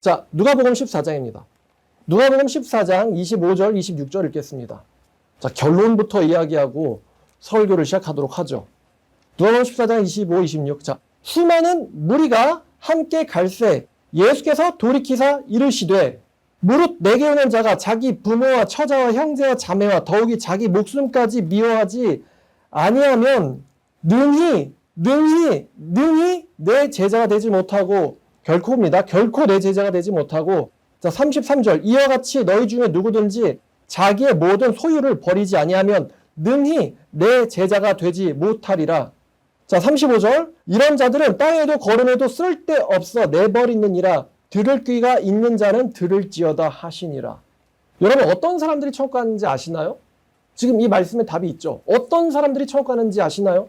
자, 누가복음 14장입니다. 누가복음 14장 25절, 26절 읽겠습니다. 자, 결론부터 이야기하고 설교를 시작하도록 하죠. 누가복음 14장 25, 26. 자, 수많은 무리가 함께 갈새 예수께서 돌이키사 이르시되 무릇 내게 오는 자가 자기 부모와 처자와 형제와 자매와 더욱이 자기 목숨까지 미워하지 아니하면 능히 내 제자가 되지 못하고 결코입니다. 결코 내 제자가 되지 못하고. 자, 33절 이와 같이 너희 중에 누구든지 자기의 모든 소유를 버리지 아니하면 능히 내 제자가 되지 못하리라. 자, 35절 이런 자들은 땅에도 걸음에도 쓸데없어 내버리느니라. 들을 귀가 있는 자는 들을지어다 하시니라. 여러분, 어떤 사람들이 천국 가는지 아시나요? 지금 이 말씀에 답이 있죠. 어떤 사람들이 천국 가는지 아시나요?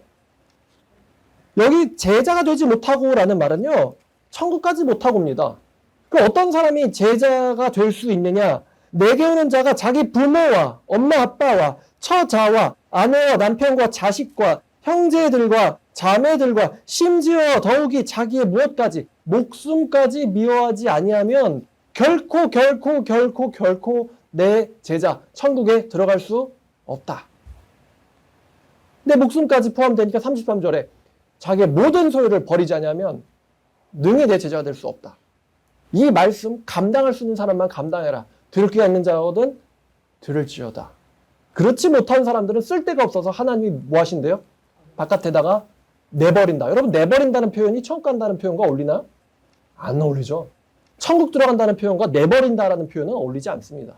여기 제자가 되지 못하고 라는 말은요, 천국 가지 못하고입니다. 그럼 어떤 사람이 제자가 될 수 있느냐? 내게 오는 자가 자기 부모와 엄마 아빠와 처자와 아내와 남편과 자식과 형제들과 자매들과 심지어 더욱이 자기의 무엇까지 목숨까지 미워하지 아니하면 결코 내 제자 천국에 들어갈 수 없다. 내 목숨까지 포함되니까 33절에 자기의 모든 소유를 버리지 않으면 능히 내 제자가 될 수 없다. 이 말씀 감당할 수 있는 사람만 감당해라. 들을 귀가 있는 자거든 들을지어다. 그렇지 못한 사람들은 쓸데가 없어서 하나님이 뭐 하신대요? 바깥에다가 내버린다. 여러분, 내버린다는 표현이 천국 간다는 표현과 어울리나요? 안 어울리죠. 천국 들어간다는 표현과 내버린다라는 표현은 어울리지 않습니다.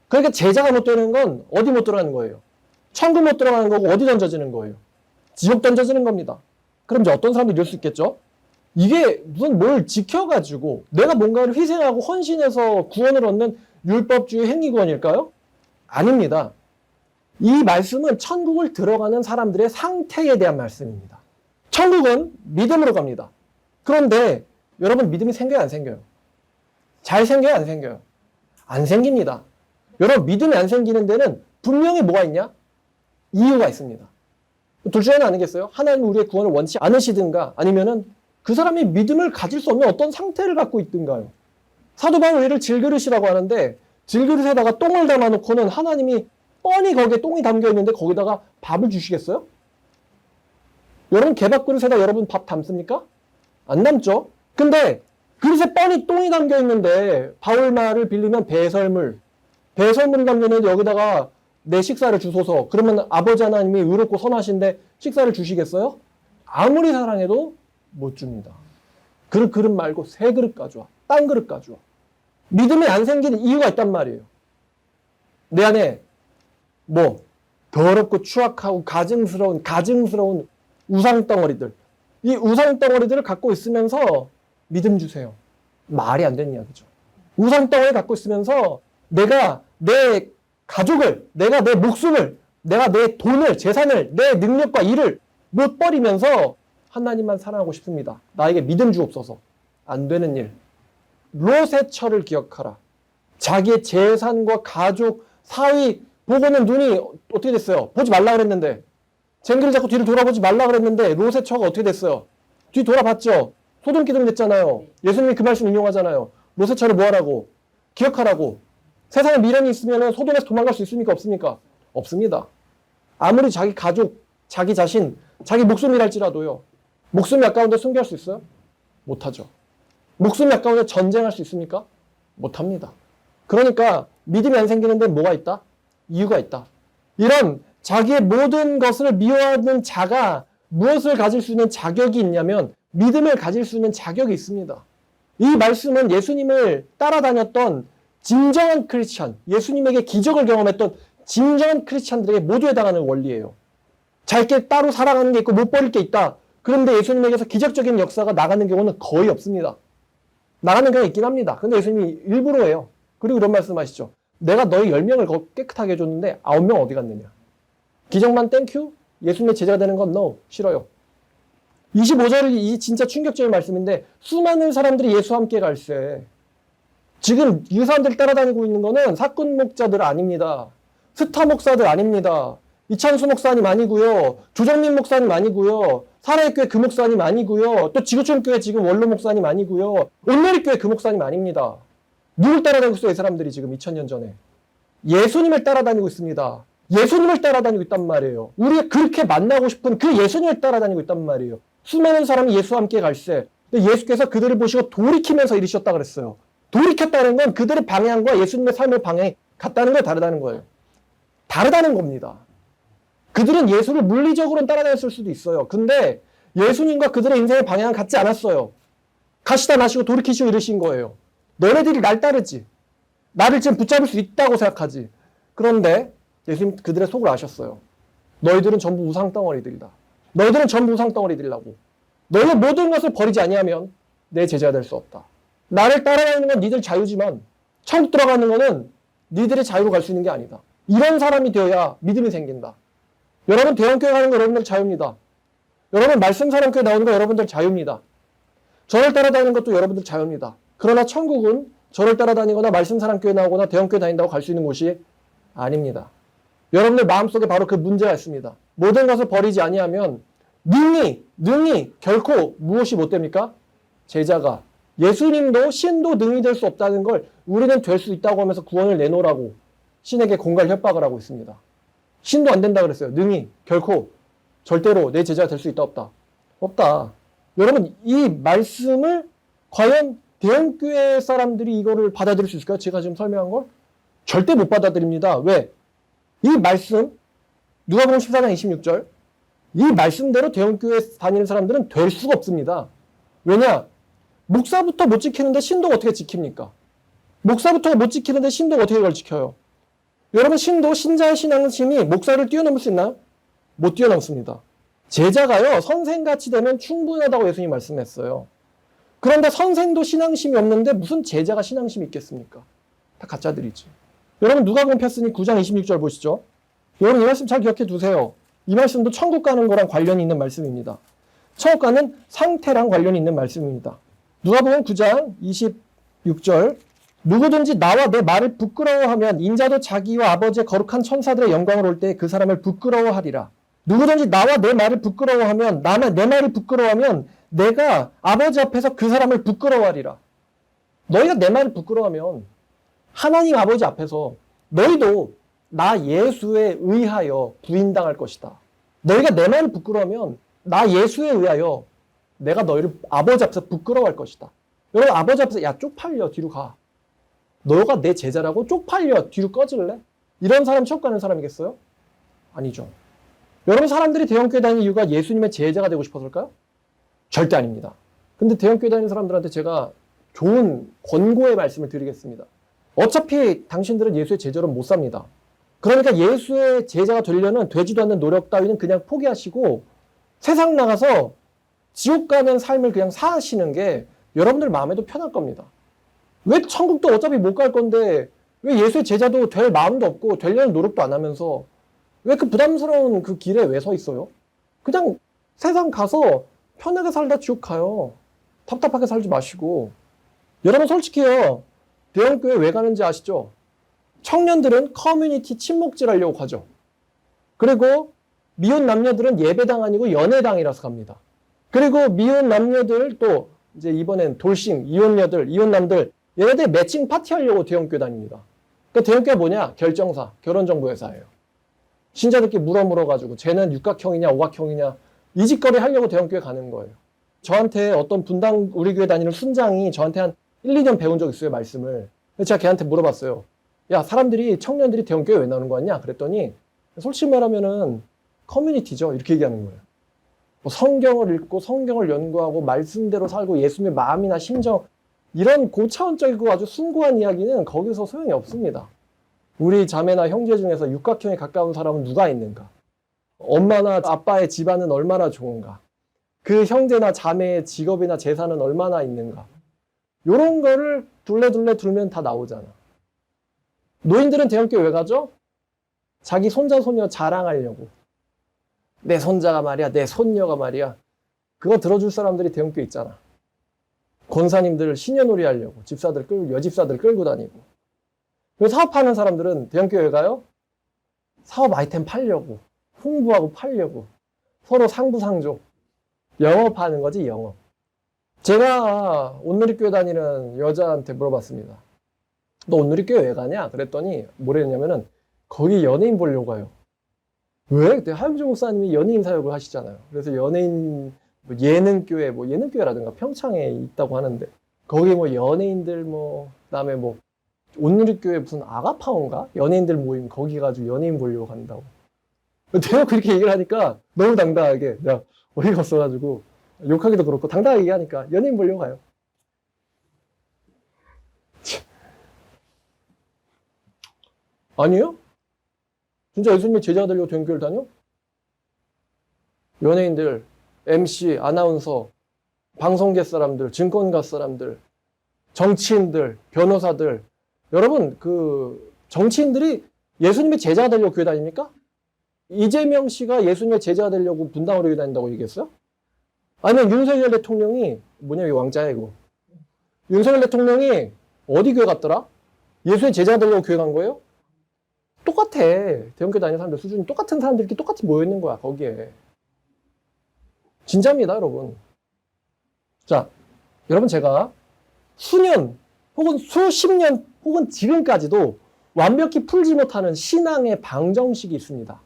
그러니까 제자가 못 되는 건 어디 못 들어가는 거예요? 천국 못 들어가는 거고 어디 던져지는 거예요? 지옥 던져지는 겁니다. 그럼 이제 어떤 사람들이 이럴 수 있겠죠? 이게 무슨 뭘 지켜가지고 내가 뭔가를 희생하고 헌신해서 구원을 얻는 율법주의 행위구원일까요? 아닙니다. 이 말씀은 천국을 들어가는 사람들의 상태에 대한 말씀입니다. 천국은 믿음으로 갑니다. 그런데 여러분, 믿음이 생겨요, 안 생겨요? 잘 생겨요, 안 생겨요? 안 생깁니다. 여러분, 믿음이 안 생기는 데는 분명히 뭐가 있냐? 이유가 있습니다. 둘 중에 하나 아니겠어요? 하나님이 우리의 구원을 원치 않으시든가 아니면은 그 사람이 믿음을 가질 수 없는 어떤 상태를 갖고 있든가요. 사도 바울은 이를 질그릇이라고 하는데 질그릇에다가 똥을 담아놓고는 하나님이 뻔히 거기에 똥이 담겨 있는데 거기다가 밥을 주시겠어요? 여러분, 개밥그릇에다 여러분 밥 담습니까? 안 담죠? 근데 그릇에 뻔히 똥이 담겨 있는데 바울 말을 빌리면 배설물이 담겨있는데 여기다가 내 식사를 주소서. 그러면 아버지 하나님이 의롭고 선하신데 식사를 주시겠어요? 아무리 사랑해도 못 줍니다. 그릇 말고 새 그릇 가져와. 딴 그릇 가져와. 믿음이 안 생기는 이유가 있단 말이에요. 내 안에 뭐 더럽고 추악하고 가증스러운 우상덩어리들. 이 우상덩어리들을 갖고 있으면서 믿음 주세요. 말이 안 되는 이야기죠. 우상덩어리 갖고 있으면서 내가 내 가족을, 내가 내 목숨을, 내가 내 돈을, 재산을, 내 능력과 일을 못 버리면서 하나님만 사랑하고 싶습니다. 나에게 믿음 주옵소서. 안 되는 일. 롯의 철을 기억하라. 자기의 재산과 가족, 사위 보고는 눈이 어떻게 됐어요? 보지 말라 그랬는데. 쟁기를 잡고 뒤를 돌아보지 말라 그랬는데 롯의 처가 어떻게 됐어요? 뒤 돌아봤죠? 소돔기둥 됐잖아요. 예수님이 그 말씀 인용하잖아요. 롯의 처를 뭐하라고? 기억하라고. 세상에 미련이 있으면 소돔에서 도망갈 수 있습니까? 없습니까? 없습니다. 아무리 자기 가족, 자기 자신, 자기 목숨이랄지라도요. 목숨이 아까운데 순교할 수 있어요? 못하죠. 목숨이 아까운데 전쟁할 수 있습니까? 못합니다. 그러니까 믿음이 안 생기는데 뭐가 있다? 이유가 있다. 이런 자기의 모든 것을 미워하는 자가 무엇을 가질 수 있는 자격이 있냐면 믿음을 가질 수 있는 자격이 있습니다. 이 말씀은 예수님을 따라다녔던 진정한 크리스찬, 예수님에게 기적을 경험했던 진정한 크리스찬들에게 모두 해당하는 원리예요. 자기께 따로 살아가는 게 있고 못 버릴 게 있다. 그런데 예수님에게서 기적적인 역사가 나가는 경우는 거의 없습니다. 나가는 경우가 있긴 합니다. 근데 예수님이 일부러 해요. 그리고 이런 말씀하시죠. 내가 너희 10명을 깨끗하게 해줬는데 9명 어디 갔느냐. 기적만 땡큐? 예수님의 제자가 되는 건 no, 싫어요. 25절이 진짜 충격적인 말씀인데 수많은 사람들이 예수와 함께 갈새. 지금 이 사람들 따라다니고 있는 거는 사건 목자들 아닙니다. 스타 목사들 아닙니다. 이찬수 목사님 아니고요. 조정민 목사님 아니고요. 사랑의교회 그 목사님 아니고요. 또 지구촌교회 지금 원로 목사님 아니고요. 온누리교회 그 목사님 아닙니다. 누굴 따라다니고 있어요, 이 사람들이 지금 2000년 전에. 예수님을 따라다니고 있습니다. 예수님을 따라다니고 있단 말이에요. 우리가 그렇게 만나고 싶은 그 예수님을 따라다니고 있단 말이에요. 수많은 사람이 예수와 함께 갈세. 근데 예수께서 그들을 보시고 돌이키면서 이르셨다 그랬어요. 돌이켰다는 건 그들의 방향과 예수님의 삶의 방향이 같다는 거예요, 다르다는 거예요. 다르다는 겁니다. 그들은 예수를 물리적으로는 따라다녔을 수도 있어요. 근데 예수님과 그들의 인생의 방향은 같지 않았어요. 가시다 마시고 돌이키시고 이러신 거예요. 너네들이 날 따르지. 나를 지금 붙잡을 수 있다고 생각하지. 그런데 예수님 그들의 속을 아셨어요. 너희들은 전부 우상덩어리들이다. 너희들은 전부 우상덩어리들이라고. 너희는 모든 것을 버리지 아니하면 내 제자가 될 수 없다. 나를 따라가는 건 니들 자유지만 천국 들어가는 거는 니들의 자유로 갈 수 있는 게 아니다. 이런 사람이 되어야 믿음이 생긴다. 여러분 대형교회 가는 거 여러분들 자유입니다. 여러분 말씀 사람교회 나오는 거 여러분들 자유입니다. 저를 따라다니는 것도 여러분들 자유입니다. 그러나 천국은 저를 따라다니거나 말씀 사람교회 나오거나 대형교회 다닌다고 갈 수 있는 곳이 아닙니다. 여러분들 마음속에 바로 그 문제가 있습니다. 모든 것을 버리지 아니하면 능히 결코 무엇이 못 됩니까? 제자가. 예수님도 신도 능히 될 수 없다는 걸 우리는 될 수 있다고 하면서 구원을 내놓으라고 신에게 공갈 협박을 하고 있습니다. 신도 안 된다 그랬어요. 능히 결코 절대로 내 제자가 될 수 있다 없다. 없다. 여러분 이 말씀을 과연 대형교회 사람들이 이거를 받아들일 수 있을까요? 제가 지금 설명한 걸? 절대 못 받아들입니다. 왜? 이 말씀 누가복음 14장 26절 이 말씀대로 대형교회 다니는 사람들은 될 수가 없습니다. 왜냐? 목사부터 못 지키는데 신도가 어떻게 지킵니까? 목사부터 못 지키는데 신도가 어떻게 그걸 지켜요? 여러분 신도 신자의 신앙심이 목사를 뛰어넘을 수 있나요? 못 뛰어넘습니다. 제자가요 선생같이 되면 충분하다고 예수님이 말씀했어요. 그런데 선생도 신앙심이 없는데 무슨 제자가 신앙심이 있겠습니까? 다 가짜들이지. 여러분 누가복음 폈으니 9장 26절 보시죠. 여러분 이 말씀 잘 기억해 두세요. 이 말씀도 천국 가는 거랑 관련이 있는 말씀입니다. 천국 가는 상태랑 관련이 있는 말씀입니다. 누가복음 9장 26절 누구든지 나와 내 말을 부끄러워하면 인자도 자기와 아버지의 거룩한 천사들의 영광을 올 때 그 사람을 부끄러워하리라. 누구든지 나와 내 말을 부끄러워하면 내 말을 부끄러워하면 내가 아버지 앞에서 그 사람을 부끄러워하리라. 너희가 내 말을 부끄러워하면 하나님 아버지 앞에서 너희도 나 예수에 의하여 부인당할 것이다. 너희가 내 말을 부끄러워하면 나 예수에 의하여 내가 너희를 아버지 앞에서 부끄러워할 것이다. 여러분 아버지 앞에서 야 쪽팔려 뒤로 가. 너가 내 제자라고 쪽팔려 뒤로 꺼질래? 이런 사람 천국 가는 사람이겠어요? 아니죠. 여러분 사람들이 대형교회 다니는 이유가 예수님의 제자가 되고 싶어서일까요? 절대 아닙니다. 근데 대형교회 다니는 사람들한테 제가 좋은 권고의 말씀을 드리겠습니다. 어차피 당신들은 예수의 제자로 못 삽니다. 그러니까 예수의 제자가 되려는 되지도 않는 노력 따위는 그냥 포기하시고 세상 나가서 지옥 가는 삶을 그냥 사시는 게 여러분들 마음에도 편할 겁니다. 왜 천국도 어차피 못 갈 건데 왜 예수의 제자도 될 마음도 없고 되려는 노력도 안 하면서 왜 그 부담스러운 그 길에 왜 서 있어요? 그냥 세상 가서 편하게 살다 지옥 가요. 답답하게 살지 마시고. 여러분 솔직히요. 대형교회 왜 가는지 아시죠? 청년들은 커뮤니티 친목질 하려고 가죠. 그리고 미혼 남녀들은 예배당 아니고 연애당이라서 갑니다. 그리고 미혼 남녀들 또 이제 이번엔 돌싱, 이혼녀들, 이혼남들 얘네들 매칭 파티 하려고 대형교회 다닙니다. 그러니까 대형교회가 뭐냐? 결정사, 결혼정보회사예요. 신자들끼리 물어가지고 쟤는 육각형이냐 오각형이냐 이 짓거리 하려고 대형교회 가는 거예요. 저한테 어떤 분당 우리 교회 다니는 순장이 저한테 한 1, 2년 배운 적 있어요, 말씀을. 그래서 제가 걔한테 물어봤어요. 야, 청년들이 대형교회 왜 나오는 거 같냐? 그랬더니 솔직히 말하면은 커뮤니티죠. 이렇게 얘기하는 거예요. 뭐 성경을 읽고 성경을 연구하고 말씀대로 살고 예수님의 마음이나 심정 이런 고차원적이고 아주 숭고한 이야기는 거기서 소용이 없습니다. 우리 자매나 형제 중에서 육각형에 가까운 사람은 누가 있는가? 엄마나 아빠의 집안은 얼마나 좋은가? 그 형제나 자매의 직업이나 재산은 얼마나 있는가? 이런 거를 둘레둘레 둘면 다 나오잖아. 노인들은 대형교회 왜 가죠? 자기 손자 손녀 자랑하려고. 내 손자가 말이야, 내 손녀가 말이야. 그거 들어줄 사람들이 대형교회 있잖아. 권사님들 시녀놀이 하려고 집사들 끌고 여집사들 끌고 다니고. 사업하는 사람들은 대형교회 가요? 사업 아이템 팔려고 홍보하고 팔려고 서로 상부상조. 영업하는 거지, 영업. 제가 온누리교회 다니는 여자한테 물어봤습니다. 너 온누리교회 왜 가냐? 그랬더니 뭐랬냐면은 거기 연예인 보려고 가요. 왜? 그때 하임주 목사님이 연예인 사역을 하시잖아요. 그래서 연예인 뭐 예능교회, 뭐 예능교회라든가 평창에 있다고 하는데 거기 뭐 연예인들 뭐 그다음에 뭐 온누리교회 무슨 아가파원가? 연예인들 모임 거기 가지고 연예인 보려고 간다고. 내가 그렇게 얘기를 하니까 너무 당당하게 내가 어이가 없어가지고 욕하기도 그렇고 당당하게 얘기하니까 연예인 보려고 가요. 아니요? 진짜 예수님의 제자가 되려고 전교를 다녀? 연예인들, MC, 아나운서, 방송계 사람들, 증권가 사람들, 정치인들, 변호사들. 여러분, 그 정치인들이 예수님의 제자가 되려고 교회 다닙니까? 이재명 씨가 예수님의 제자가 되려고 분당으로 교회 다닌다고 얘기했어요? 아니면 윤석열 대통령이 뭐냐, 이 왕자야 이거. 윤석열 대통령이 어디 교회 갔더라? 예수님의 제자가 되려고 교회 간 거예요? 똑같아. 대형교회 다니는 사람들 수준이 똑같은 사람들끼리 똑같이 모여있는 거야, 거기에. 진짜입니다, 여러분. 자, 여러분 제가 수년, 혹은 수십 년, 혹은 지금까지도 완벽히 풀지 못하는 신앙의 방정식이 있습니다.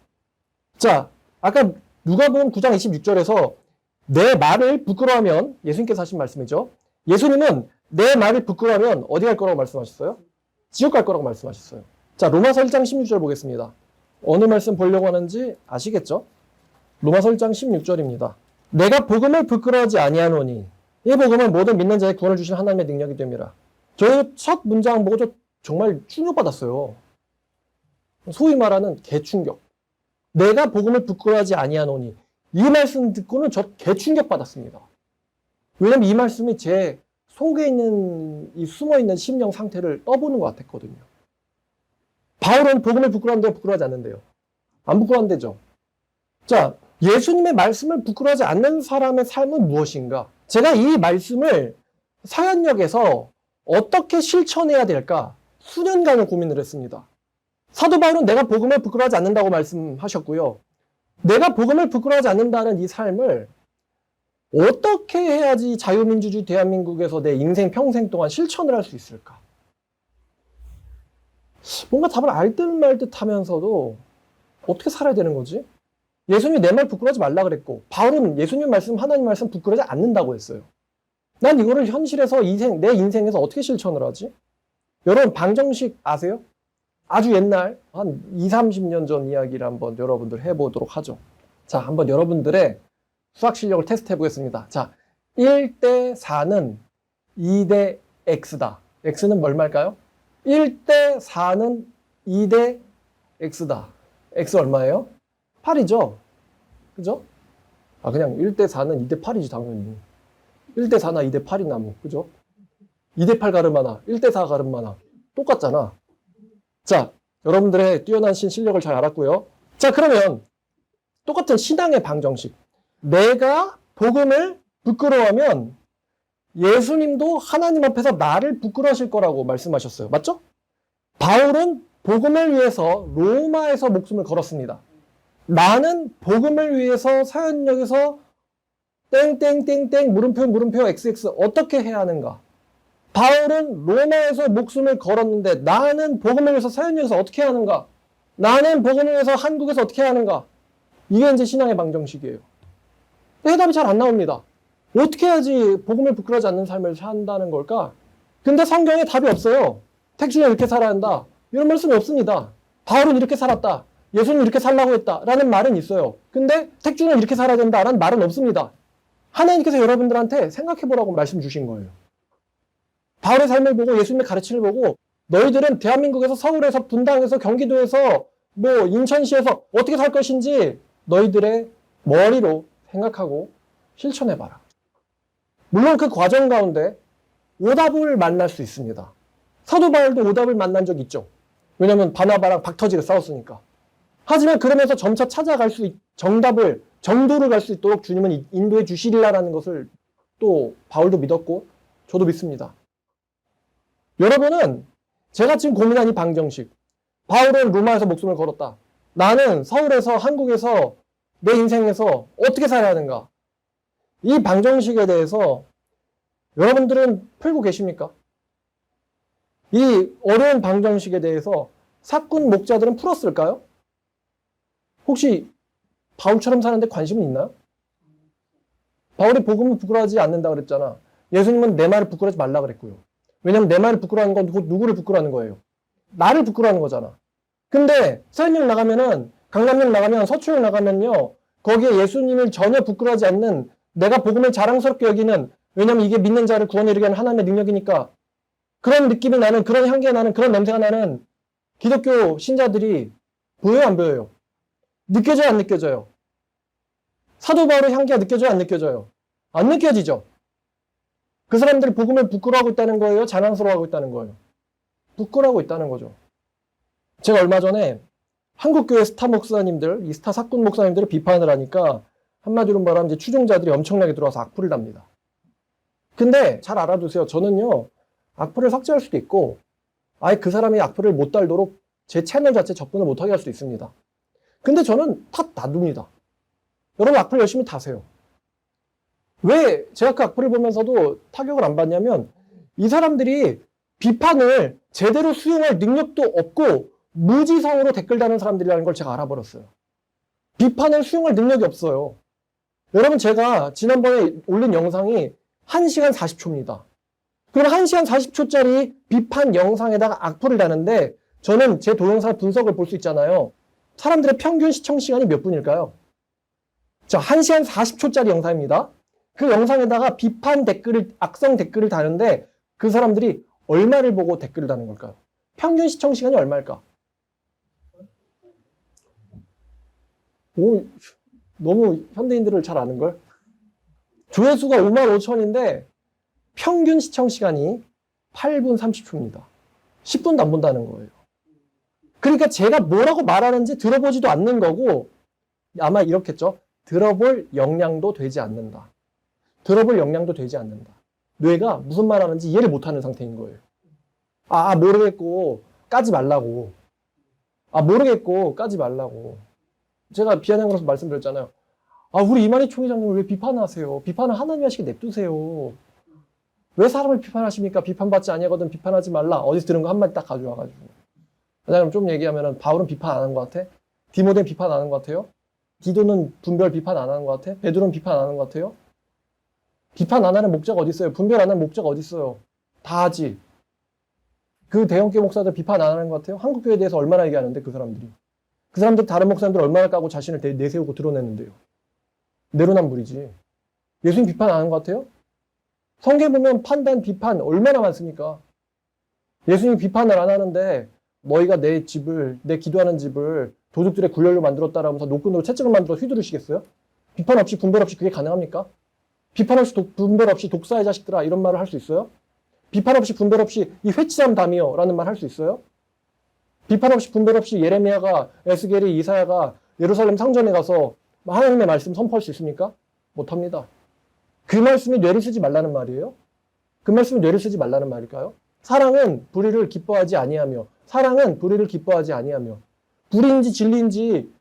자, 아까 누가복음 9장 26절에서 내 말을 부끄러워하면, 예수님께서 하신 말씀이죠. 예수님은 내 말을 부끄러워하면 어디 갈 거라고 말씀하셨어요? 지옥 갈 거라고 말씀하셨어요. 자, 로마서 1장 16절 보겠습니다. 어느 말씀 보려고 하는지 아시겠죠? 로마서 1장 16절입니다. 내가 복음을 부끄러워하지 아니하노니 이 복음은 모든 믿는 자의 구원을 주신 하나님의 능력이 됨이라. 저 첫 문장 보고 저 정말 충격받았어요. 소위 말하는 개충격. 내가 복음을 부끄러워하지 아니하노니 이 말씀 듣고는 저 개충격받았습니다. 왜냐면 이 말씀이 제 속에 있는 이 숨어있는 심령 상태를 떠보는 것 같았거든요. 바울은 복음을 부끄러워하는데 부끄러워하지 않는데요. 안 부끄러워한대죠. 자, 예수님의 말씀을 부끄러워하지 않는 사람의 삶은 무엇인가? 제가 이 말씀을 사역역에서 어떻게 실천해야 될까? 수년간을 고민을 했습니다. 사도 바울은 내가 복음을 부끄러워하지 않는다고 말씀하셨고요. 내가 복음을 부끄러워하지 않는다는 이 삶을 어떻게 해야지 자유민주주의 대한민국에서 내 인생 평생 동안 실천을 할 수 있을까? 뭔가 답을 알 듯 말 듯 하면서도 어떻게 살아야 되는 거지? 예수님이 내 말 부끄러워하지 말라 그랬고 바울은 예수님 말씀, 하나님 말씀 부끄러워하지 않는다고 했어요. 난 이거를 현실에서 내 인생에서 어떻게 실천을 하지? 여러분 방정식 아세요? 아주 옛날 한 20, 30년 전 이야기를 한번 여러분들 해보도록 하죠. 자, 한번 여러분들의 수학 실력을 테스트 해보겠습니다. 자, 1대 4는 2대 x다. x는 얼마일까요? 1대 4는 2대 x다. x 얼마예요? 8이죠? 그죠? 아, 그냥 1대 4는 2대 8이지, 당연히. 1대 4나 2대 8이 나무. 그죠? 2대 8 가름하나, 1대 4 가름하나. 똑같잖아. 자, 여러분들의 뛰어난 실력을 잘 알았고요. 자, 그러면 똑같은 신앙의 방정식. 내가 복음을 부끄러워하면 예수님도 하나님 앞에서 나를 부끄러워하실 거라고 말씀하셨어요. 맞죠? 바울은 복음을 위해서 로마에서 목숨을 걸었습니다. 나는 복음을 위해서 사역역에서 땡땡땡땡 물음표 XX 어떻게 해야 하는가? 바울은 로마에서 목숨을 걸었는데 나는 복음을 위해서 사역역에서 어떻게 해야 하는가? 나는 복음을 위해서 한국에서 어떻게 해야 하는가? 이게 이제 신앙의 방정식이에요. 해답이 잘 안 나옵니다. 어떻게 해야지 복음을 부끄러워하지 않는 삶을 산다는 걸까? 근데 성경에 답이 없어요. 택주는 이렇게 살아야 한다. 이런 말씀이 없습니다. 바울은 이렇게 살았다. 예수는 이렇게 살라고 했다. 라는 말은 있어요. 근데 택주는 이렇게 살아야 된다라는 말은 없습니다. 하나님께서 여러분들한테 생각해보라고 말씀 주신 거예요. 바울의 삶을 보고 예수님의 가르침을 보고 너희들은 대한민국에서 서울에서 분당에서 경기도에서 뭐 인천시에서 어떻게 살 것인지 너희들의 머리로 생각하고 실천해봐라. 물론 그 과정 가운데 오답을 만날 수 있습니다. 사도 바울도 오답을 만난 적 있죠. 왜냐하면 바나바랑 박터지가 싸웠으니까. 하지만 그러면서 점차 찾아갈 수 정답을 정도를 갈 수 있도록 주님은 인도해 주시리라는 것을 또 바울도 믿었고 저도 믿습니다. 여러분은 제가 지금 고민한 이 방정식, 바울은 로마에서 목숨을 걸었다. 나는 서울에서 한국에서 내 인생에서 어떻게 살아야 하는가? 이 방정식에 대해서 여러분들은 풀고 계십니까? 이 어려운 방정식에 대해서 사꾼 목자들은 풀었을까요? 혹시 바울처럼 사는데 관심은 있나요? 바울이 복음을 부끄러워하지 않는다 그랬잖아. 예수님은 내 말을 부끄러워하지 말라 그랬고요. 왜냐면 내 말을 부끄러워하는 건 누구를 부끄러워하는 거예요? 나를 부끄러워하는 거잖아. 근데 서현역 나가면은, 강남역 나가면, 서초역 나가면요, 거기에 예수님을 전혀 부끄러워하지 않는, 내가 복음을 자랑스럽게 여기는, 왜냐면 이게 믿는 자를 구원에 이르게 하는 하나님의 능력이니까, 그런 느낌이 나는, 그런 향기가 나는, 그런 냄새가 나는 기독교 신자들이 보여요, 안 보여요? 느껴져요, 안 느껴져요? 사도 바울의 향기가 느껴져요, 안 느껴져요? 안 느껴지죠? 그 사람들이 복음을 부끄러워하고 있다는 거예요? 자랑스러워하고 있다는 거예요? 부끄러워하고 있다는 거죠. 제가 얼마 전에 한국교회 스타 목사님들, 이 스타 사꾼 목사님들을 비판을 하니까 한마디로 말하면 이제 추종자들이 엄청나게 들어와서 악플을 답니다. 근데 잘 알아두세요. 저는요, 악플을 삭제할 수도 있고, 아예 그 사람이 악플을 못 달도록 제 채널 자체 접근을 못하게 할 수도 있습니다. 근데 저는 다 놔둡니다. 여러분 악플 열심히 다세요. 왜 제가 그 악플을 보면서도 타격을 안 받냐면, 이 사람들이 비판을 제대로 수용할 능력도 없고 무지성으로 댓글 다는 사람들이라는 걸 제가 알아버렸어요. 비판을 수용할 능력이 없어요. 여러분 제가 지난번에 올린 영상이 1시간 40초입니다. 그럼 1시간 40초짜리 비판 영상에다가 악플을 다는데 저는 제 동영상 분석을 볼 수 있잖아요. 사람들의 평균 시청 시간이 몇 분일까요? 자, 1시간 40초짜리 영상입니다. 그 영상에다가 비판 댓글을, 악성 댓글을 다는데 그 사람들이 얼마를 보고 댓글을 다는 걸까요? 평균 시청 시간이 얼마일까? 오, 너무 현대인들을 잘 아는걸? 조회수가 55,000인데 평균 시청 시간이 8분 30초입니다. 10분도 안 본다는 거예요. 그러니까 제가 뭐라고 말하는지 들어보지도 않는 거고 아마 이렇겠죠. 들어볼 역량도 되지 않는다. 들어볼 역량도 되지 않는다. 뇌가 무슨 말 하는지 이해를 못하는 상태인 거예요. 모르겠고 까지 말라고. 모르겠고 까지 말라고. 제가 비아냥으로서 말씀드렸잖아요. 우리 이만희 총회장님을 왜 비판하세요? 비판을 하나님 하시게 냅두세요. 왜 사람을 비판하십니까? 비판받지 아니하거든 비판하지 말라. 어디서 들은 거 한마디 딱 가져와가지고. 그럼 좀 얘기하면은 바울은 비판 안 하는 것 같아? 디모데는 비판 안 하는 것 같아요? 디도는 분별 비판 안 하는 것 같아? 베드로는 비판 안 하는 것 같아요? 비판 안 하는 목자가 어디 있어요? 분별 안 하는 목자가 어디 있어요? 다 하지. 그 대형교회 목사들 비판 안 하는 것 같아요? 한국교회에 대해서 얼마나 얘기하는데 그 사람들이. 그 사람들 다른 목사님들 얼마나 까고 자신을 내세우고 드러내는데요. 내로남불이지. 예수님 비판 안 하는 것 같아요? 성경 보면 판단, 비판 얼마나 많습니까? 예수님 비판을 안 하는데 너희가 내 집을, 내 기도하는 집을 도둑들의 굴렬로 만들었다라면서 노끈으로 채찍을 만들어 휘두르시겠어요? 비판 없이 분별 없이 그게 가능합니까? 비판 없이 분별 없이 독사의 자식들아 이런 말을 할 수 있어요? 비판 없이 분별 없이 이 회치삼 담이여 라는 말 할 수 있어요? 비판 없이 분별 없이 예레미야가, 에스겔이, 이사야가 예루살렘 상전에 가서 하나님의 말씀 선포할 수 있습니까? 못합니다. 그 말씀이 뇌를 쓰지 말라는 말이에요? 그 말씀이 뇌를 쓰지 말라는 말일까요? 사랑은 불의를 기뻐하지 아니하며 사랑은 불의를 기뻐하지 아니하며 불의인지 진리인지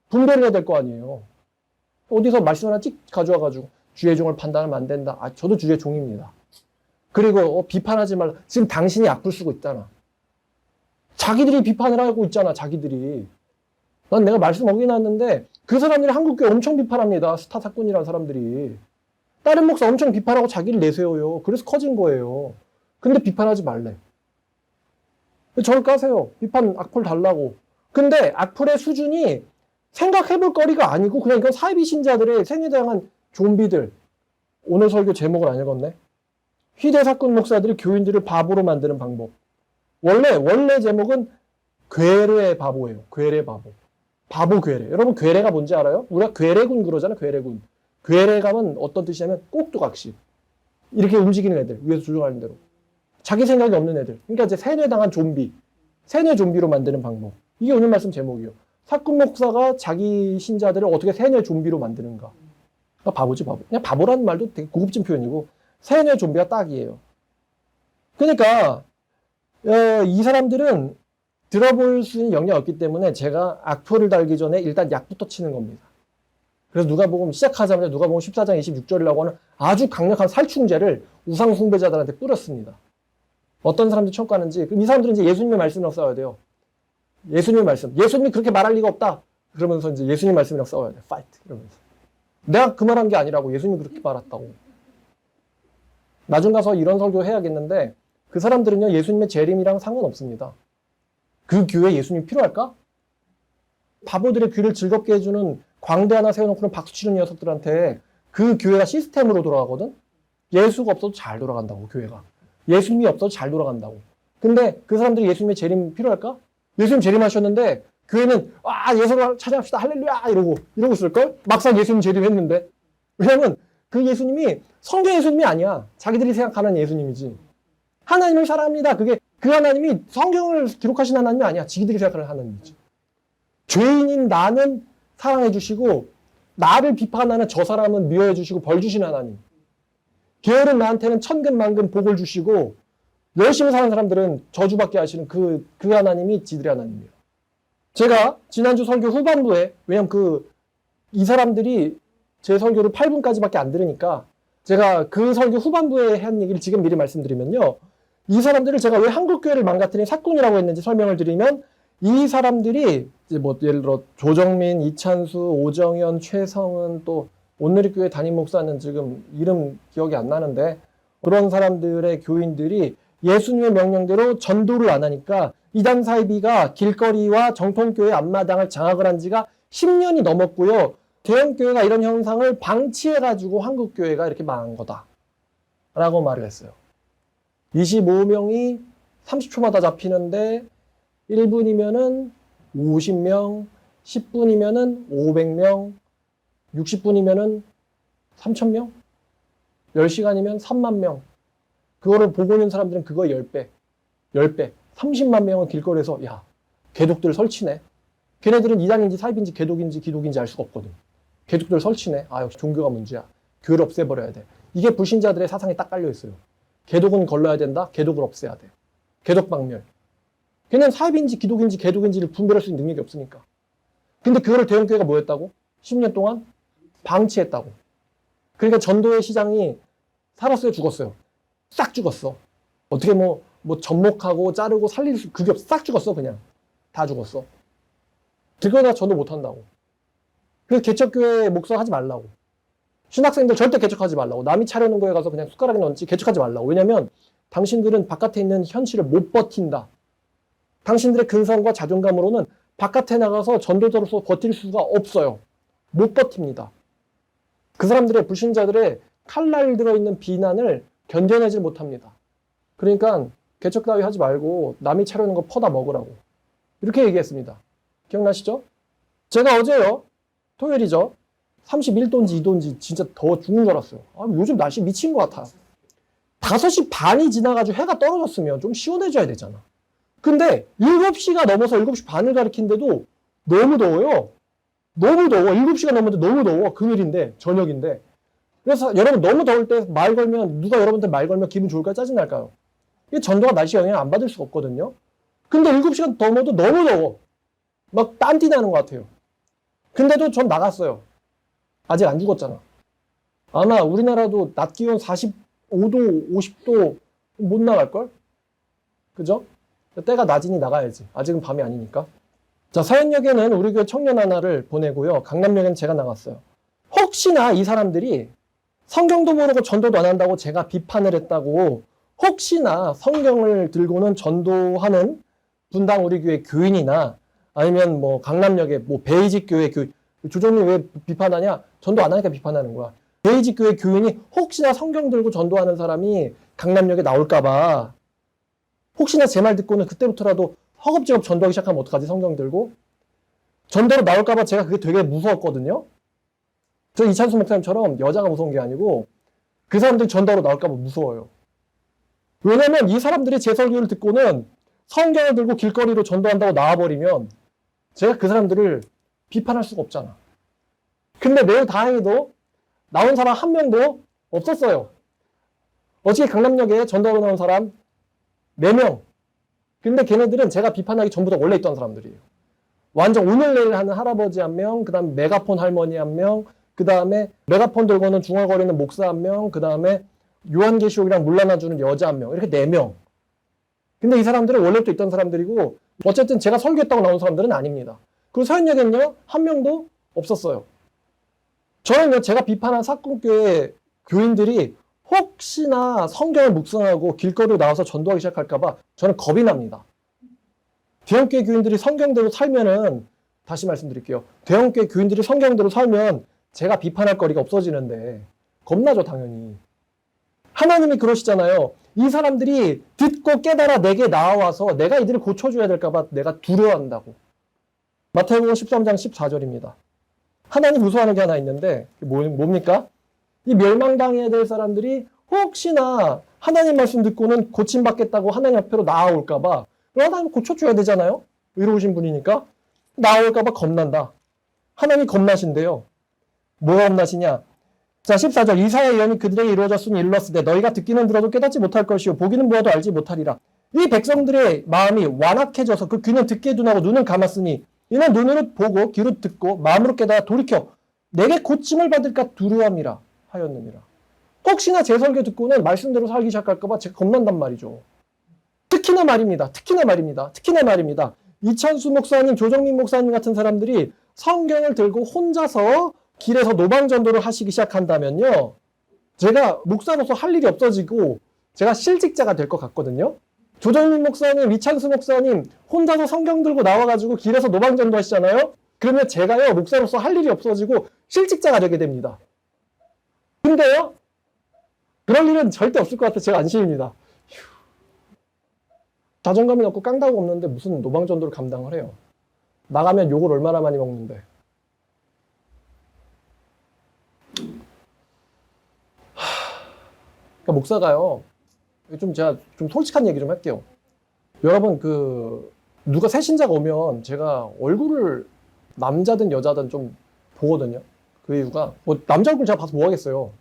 분별해야 될 거 아니에요. 어디서 말씀 하나 찍 가져와가지고 주의 종을 판단하면 안 된다. 저도 주의 종입니다. 그리고 비판하지 말라. 지금 당신이 악플 쓰고 있잖아. 자기들이 비판을 하고 있잖아. 자기들이. 난 내가 말씀 어기놨는데 그 사람들이 한국교회 엄청 비판합니다. 스타 사건이라는 사람들이. 다른 목사 엄청 비판하고 자기를 내세워요. 그래서 커진 거예요. 근데 비판하지 말래. 저를 까세요. 비판 악플 달라고. 근데 악플의 수준이 생각해볼 거리가 아니고 그냥 이건 사이비 신자들의 생애다양한 좀비들. 오늘 설교 제목을 안 읽었네. 희대사건 목사들이 교인들을 바보로 만드는 방법. 원래 제목은 괴뢰 바보예요. 괴뢰 바보. 바보 괴뢰. 여러분 괴뢰가 뭔지 알아요? 우리가 괴뢰군 그러잖아요. 괴뢰군. 괴뢰감은 어떤 뜻이냐면 꼭두각시. 이렇게 움직이는 애들. 위에서 조종하는 대로. 자기 생각이 없는 애들. 그러니까 이제 세뇌당한 좀비. 세뇌 좀비로 만드는 방법. 이게 오늘 말씀 제목이에요. 사건 목사가 자기 신자들을 어떻게 세뇌 좀비로 만드는가. 그러니까 바보지 바보. 그냥 바보라는 말도 되게 고급진 표현이고 세뇌 좀비가 딱이에요. 그러니까 이 사람들은 들어볼 수 있는 역량이 없기 때문에 제가 악플을 달기 전에 일단 약부터 치는 겁니다. 그래서 누가복음 시작하자마자 누가복음 14장 26절이라고 하는 아주 강력한 살충제를 우상 숭배자들한테 뿌렸습니다. 어떤 사람들이 청구하는지, 그럼 이 사람들은 이제 예수님의 말씀이랑 싸워야 돼요. 예수님의 말씀. 예수님이 그렇게 말할 리가 없다. 그러면서 이제 예수님 말씀이랑 싸워야 돼. 파이트. 이러면서. 내가 그 말한 게 아니라고. 예수님이 그렇게 말했다고. 나중 가서 이런 설교 해야겠는데 그 사람들은요, 예수님의 재림이랑 상관없습니다. 그 교회에 예수님이 필요할까? 바보들의 귀를 즐겁게 해주는 광대 하나 세워놓고는 박수 치는 녀석들한테 그 교회가 시스템으로 돌아가거든? 예수가 없어도 잘 돌아간다고, 교회가. 예수님이 없어도 잘 돌아간다고. 근데 그 사람들이 예수님의 재림 필요할까? 예수님 재림하셨는데 교회는 예수를 찾아갑시다 할렐루야 이러고 있을걸? 막상 예수님 재림했는데. 왜냐면 그 예수님이 성경 예수님이 아니야. 자기들이 생각하는 예수님이지. 하나님을 사랑합니다. 그게 그 하나님이 성경을 기록하신 하나님이 아니야. 지들이 생각하는 하나님이지. 죄인인 나는 사랑해 주시고 나를 비판하는 저 사람은 미워해 주시고 벌 주시는 하나님. 게으른 나한테는 천근만근 복을 주시고 열심히 사는 사람들은 저주받게 하시는 그 하나님이 지들의 하나님이에요. 제가 지난주 설교 후반부에, 왜냐면 이 사람들이 제 설교를 8분까지밖에 안 들으니까 제가 그 설교 후반부에 한 얘기를 지금 미리 말씀드리면요. 이 사람들을 제가 왜 한국교회를 망가뜨린 사건이라고 했는지 설명을 드리면, 이 사람들이 이제 뭐 예를 들어 조정민, 이찬수, 오정현, 최성은, 또 온누리교회 담임 목사는 지금 이름 기억이 안 나는데, 그런 사람들의 교인들이 예수님의 명령대로 전도를 안 하니까 이단 사이비가 길거리와 정통교회 앞마당을 장악을 한 지가 10년이 넘었고요. 대형교회가 이런 현상을 방치해가지고 한국교회가 이렇게 망한 거다 라고 말을 했어요. 25명이 30초마다 잡히는데 1분이면은 50명, 10분이면은 500명, 60분이면은 3,000명, 10시간이면 3만 명. 그거를 보고 있는 사람들은 그거 10배, 30만 명은 길거리에서 개독들 설치네. 걔네들은 이단인지 사입인지 개독인지 기독인지 알 수가 없거든. 개독들 설치네. 역시 종교가 문제야. 교회를 없애버려야 돼. 이게 불신자들의 사상에 딱 깔려있어요. 개독은 걸러야 된다. 개독을 없애야 돼. 개독 박멸. 걔는 사입인지 기독인지 개독인지를 분별할 수 있는 능력이 없으니까. 근데 그거를 대형교회가 뭐 했다고? 10년 동안 방치했다고. 그러니까 전도의 시장이 살았어요, 죽었어요? 싹 죽었어. 어떻게 뭐 접목하고 자르고 살릴 수, 그게 없어. 싹 죽었어, 그냥. 다 죽었어. 그거나 전도 못한다고. 그래서 개척교회 목사 하지 말라고. 신학생들 절대 개척하지 말라고. 남이 차려놓은 거에 가서 그냥 숟가락에 넣지 개척하지 말라고. 왜냐면 당신들은 바깥에 있는 현실을 못 버틴다. 당신들의 근성과 자존감으로는 바깥에 나가서 전도자로서 버틸 수가 없어요. 못 버팁니다. 그 사람들의, 불신자들의 칼날 들어있는 비난을 견뎌내지 못합니다. 그러니까 개척 따위 하지 말고 남이 차려놓은 거 퍼다 먹으라고. 이렇게 얘기했습니다. 기억나시죠? 제가 어제요, 토요일이죠, 31도인지 2도인지 진짜 더워 죽는 줄 알았어요. 요즘 날씨 미친 것 같아. 5시 반이 지나가지고 해가 떨어졌으면 좀 시원해져야 되잖아. 근데 7시가 넘어서 7시 반을 가리킨데도 너무 더워요. 너무 더워. 7시가 넘었는데 너무 더워. 금요일인데, 저녁인데. 그래서 여러분, 너무 더울 때 말 걸면, 누가 여러분한테 말 걸면 기분 좋을까요? 짜증날까요? 이게 전도가 날씨 영향을 안 받을 수가 없거든요. 근데 7시간 넘어도 너무 더워. 막 땀띠 나는 것 같아요. 근데도 전 나갔어요. 아직 안 죽었잖아. 아마 우리나라도 낮 기온 45도, 50도 못 나갈걸? 그죠? 때가 낮으니 나가야지. 아직은 밤이 아니니까. 자, 서현역에는 우리 교회 청년 하나를 보내고요. 강남역에는 제가 나갔어요. 혹시나 이 사람들이 성경도 모르고 전도도 안 한다고 제가 비판을 했다고, 혹시나 성경을 들고는 전도하는 분당 우리 교회 교인이나 아니면 뭐 강남역에 뭐 베이직 교회 교인, 조정님 왜 비판하냐? 전도 안 하니까 비판하는 거야. 베이직 교회 교인이 혹시나 성경 들고 전도하는 사람이 강남역에 나올까봐, 혹시나 제 말 듣고는 그때부터라도 허겁지겁 전도하기 시작하면 어떡하지? 성경 들고 전도로 나올까봐 제가 그게 되게 무서웠거든요. 저 이찬수 목사님처럼 여자가 무서운 게 아니고 그 사람들이 전도로 나올까봐 무서워요. 왜냐면 이 사람들이 제 설교를 듣고는 성경을 들고 길거리로 전도한다고 나와버리면 제가 그 사람들을 비판할 수가 없잖아. 근데 매우 다행히도 나온 사람 한 명도 없었어요. 어저께 강남역에 전도하러 나온 사람 4명. 근데 걔네들은 제가 비판하기 전부터 원래 있던 사람들이에요. 완전 오늘 내일 하는 할아버지 한 명, 그 다음에 메가폰 할머니 한 명, 그 다음에 메가폰 들고는 중얼거리는 목사 1명, 그 다음에 요한계시록이랑 물러나주는 여자 1명, 이렇게 4명. 근데 이 사람들은 원래부터 있던 사람들이고 어쨌든 제가 설교했다고 나온 사람들은 아닙니다. 그리고 서현역에는요, 1명도 없었어요. 저는요, 제가 비판한 사건교회 교인들이 혹시나 성경을 묵상하고 길거리로 나와서 전도하기 시작할까봐 저는 겁이 납니다. 대형교회 교인들이 성경대로 살면은, 다시 말씀드릴게요. 대형교회 교인들이 성경대로 살면 제가 비판할 거리가 없어지는데 겁나죠, 당연히. 하나님이 그러시잖아요. 이 사람들이 듣고 깨달아 내게 나와서 내가 이들을 고쳐줘야 될까봐 내가 두려워한다고. 마태복음 13장 14절입니다. 하나님 무서워하는 게 하나 있는데 뭡니까? 이 멸망당해야 될 사람들이 혹시나 하나님 말씀 듣고는 고침받겠다고 하나님 앞으로 나아올까봐, 하나님 고쳐줘야 되잖아요? 의로우신 분이니까. 나아올까봐 겁난다. 하나님이 겁나신대요. 뭐가 겁나시냐? 자, 14절. 이사야의 예언이 그들에게 이루어졌으니 일렀으되 너희가 듣기는 들어도 깨닫지 못할 것이요 보기는 보아도 알지 못하리라. 이 백성들의 마음이 완악해져서 그 귀는 듣기에 둔하고 눈은 감았으니 이는 눈으로 보고 귀로 듣고 마음으로 깨달아 돌이켜 내게 고침을 받을까 두려움이라 하였느니라. 혹시나 제 설교 듣고는 말씀대로 살기 시작할까봐 제가 겁난단 말이죠. 특히나 말입니다. 이찬수 목사님, 조정민 목사님 같은 사람들이 성경을 들고 혼자서 길에서 노방전도를 하시기 시작한다면요, 제가 목사로서 할 일이 없어지고 제가 실직자가 될 것 같거든요. 조정민 목사님, 이찬수 목사님 혼자서 성경 들고 나와가지고 길에서 노방전도 하시잖아요. 그러면 제가요, 목사로서 할 일이 없어지고 실직자가 되게 됩니다. 근데요, 그럴 일은 절대 없을 것 같아서 제가 안심입니다. 자존감이 없고 깡다구 없는데 무슨 노방전도를 감당을 해요. 나가면 욕을 얼마나 많이 먹는데. 그러니까 목사가요, 제가 좀 솔직한 얘기 좀 할게요. 여러분, 누가 새 신자가 오면 제가 얼굴을 남자든 여자든 좀 보거든요. 그 이유가, 남자 얼굴 제가 봐서 뭐 하겠어요.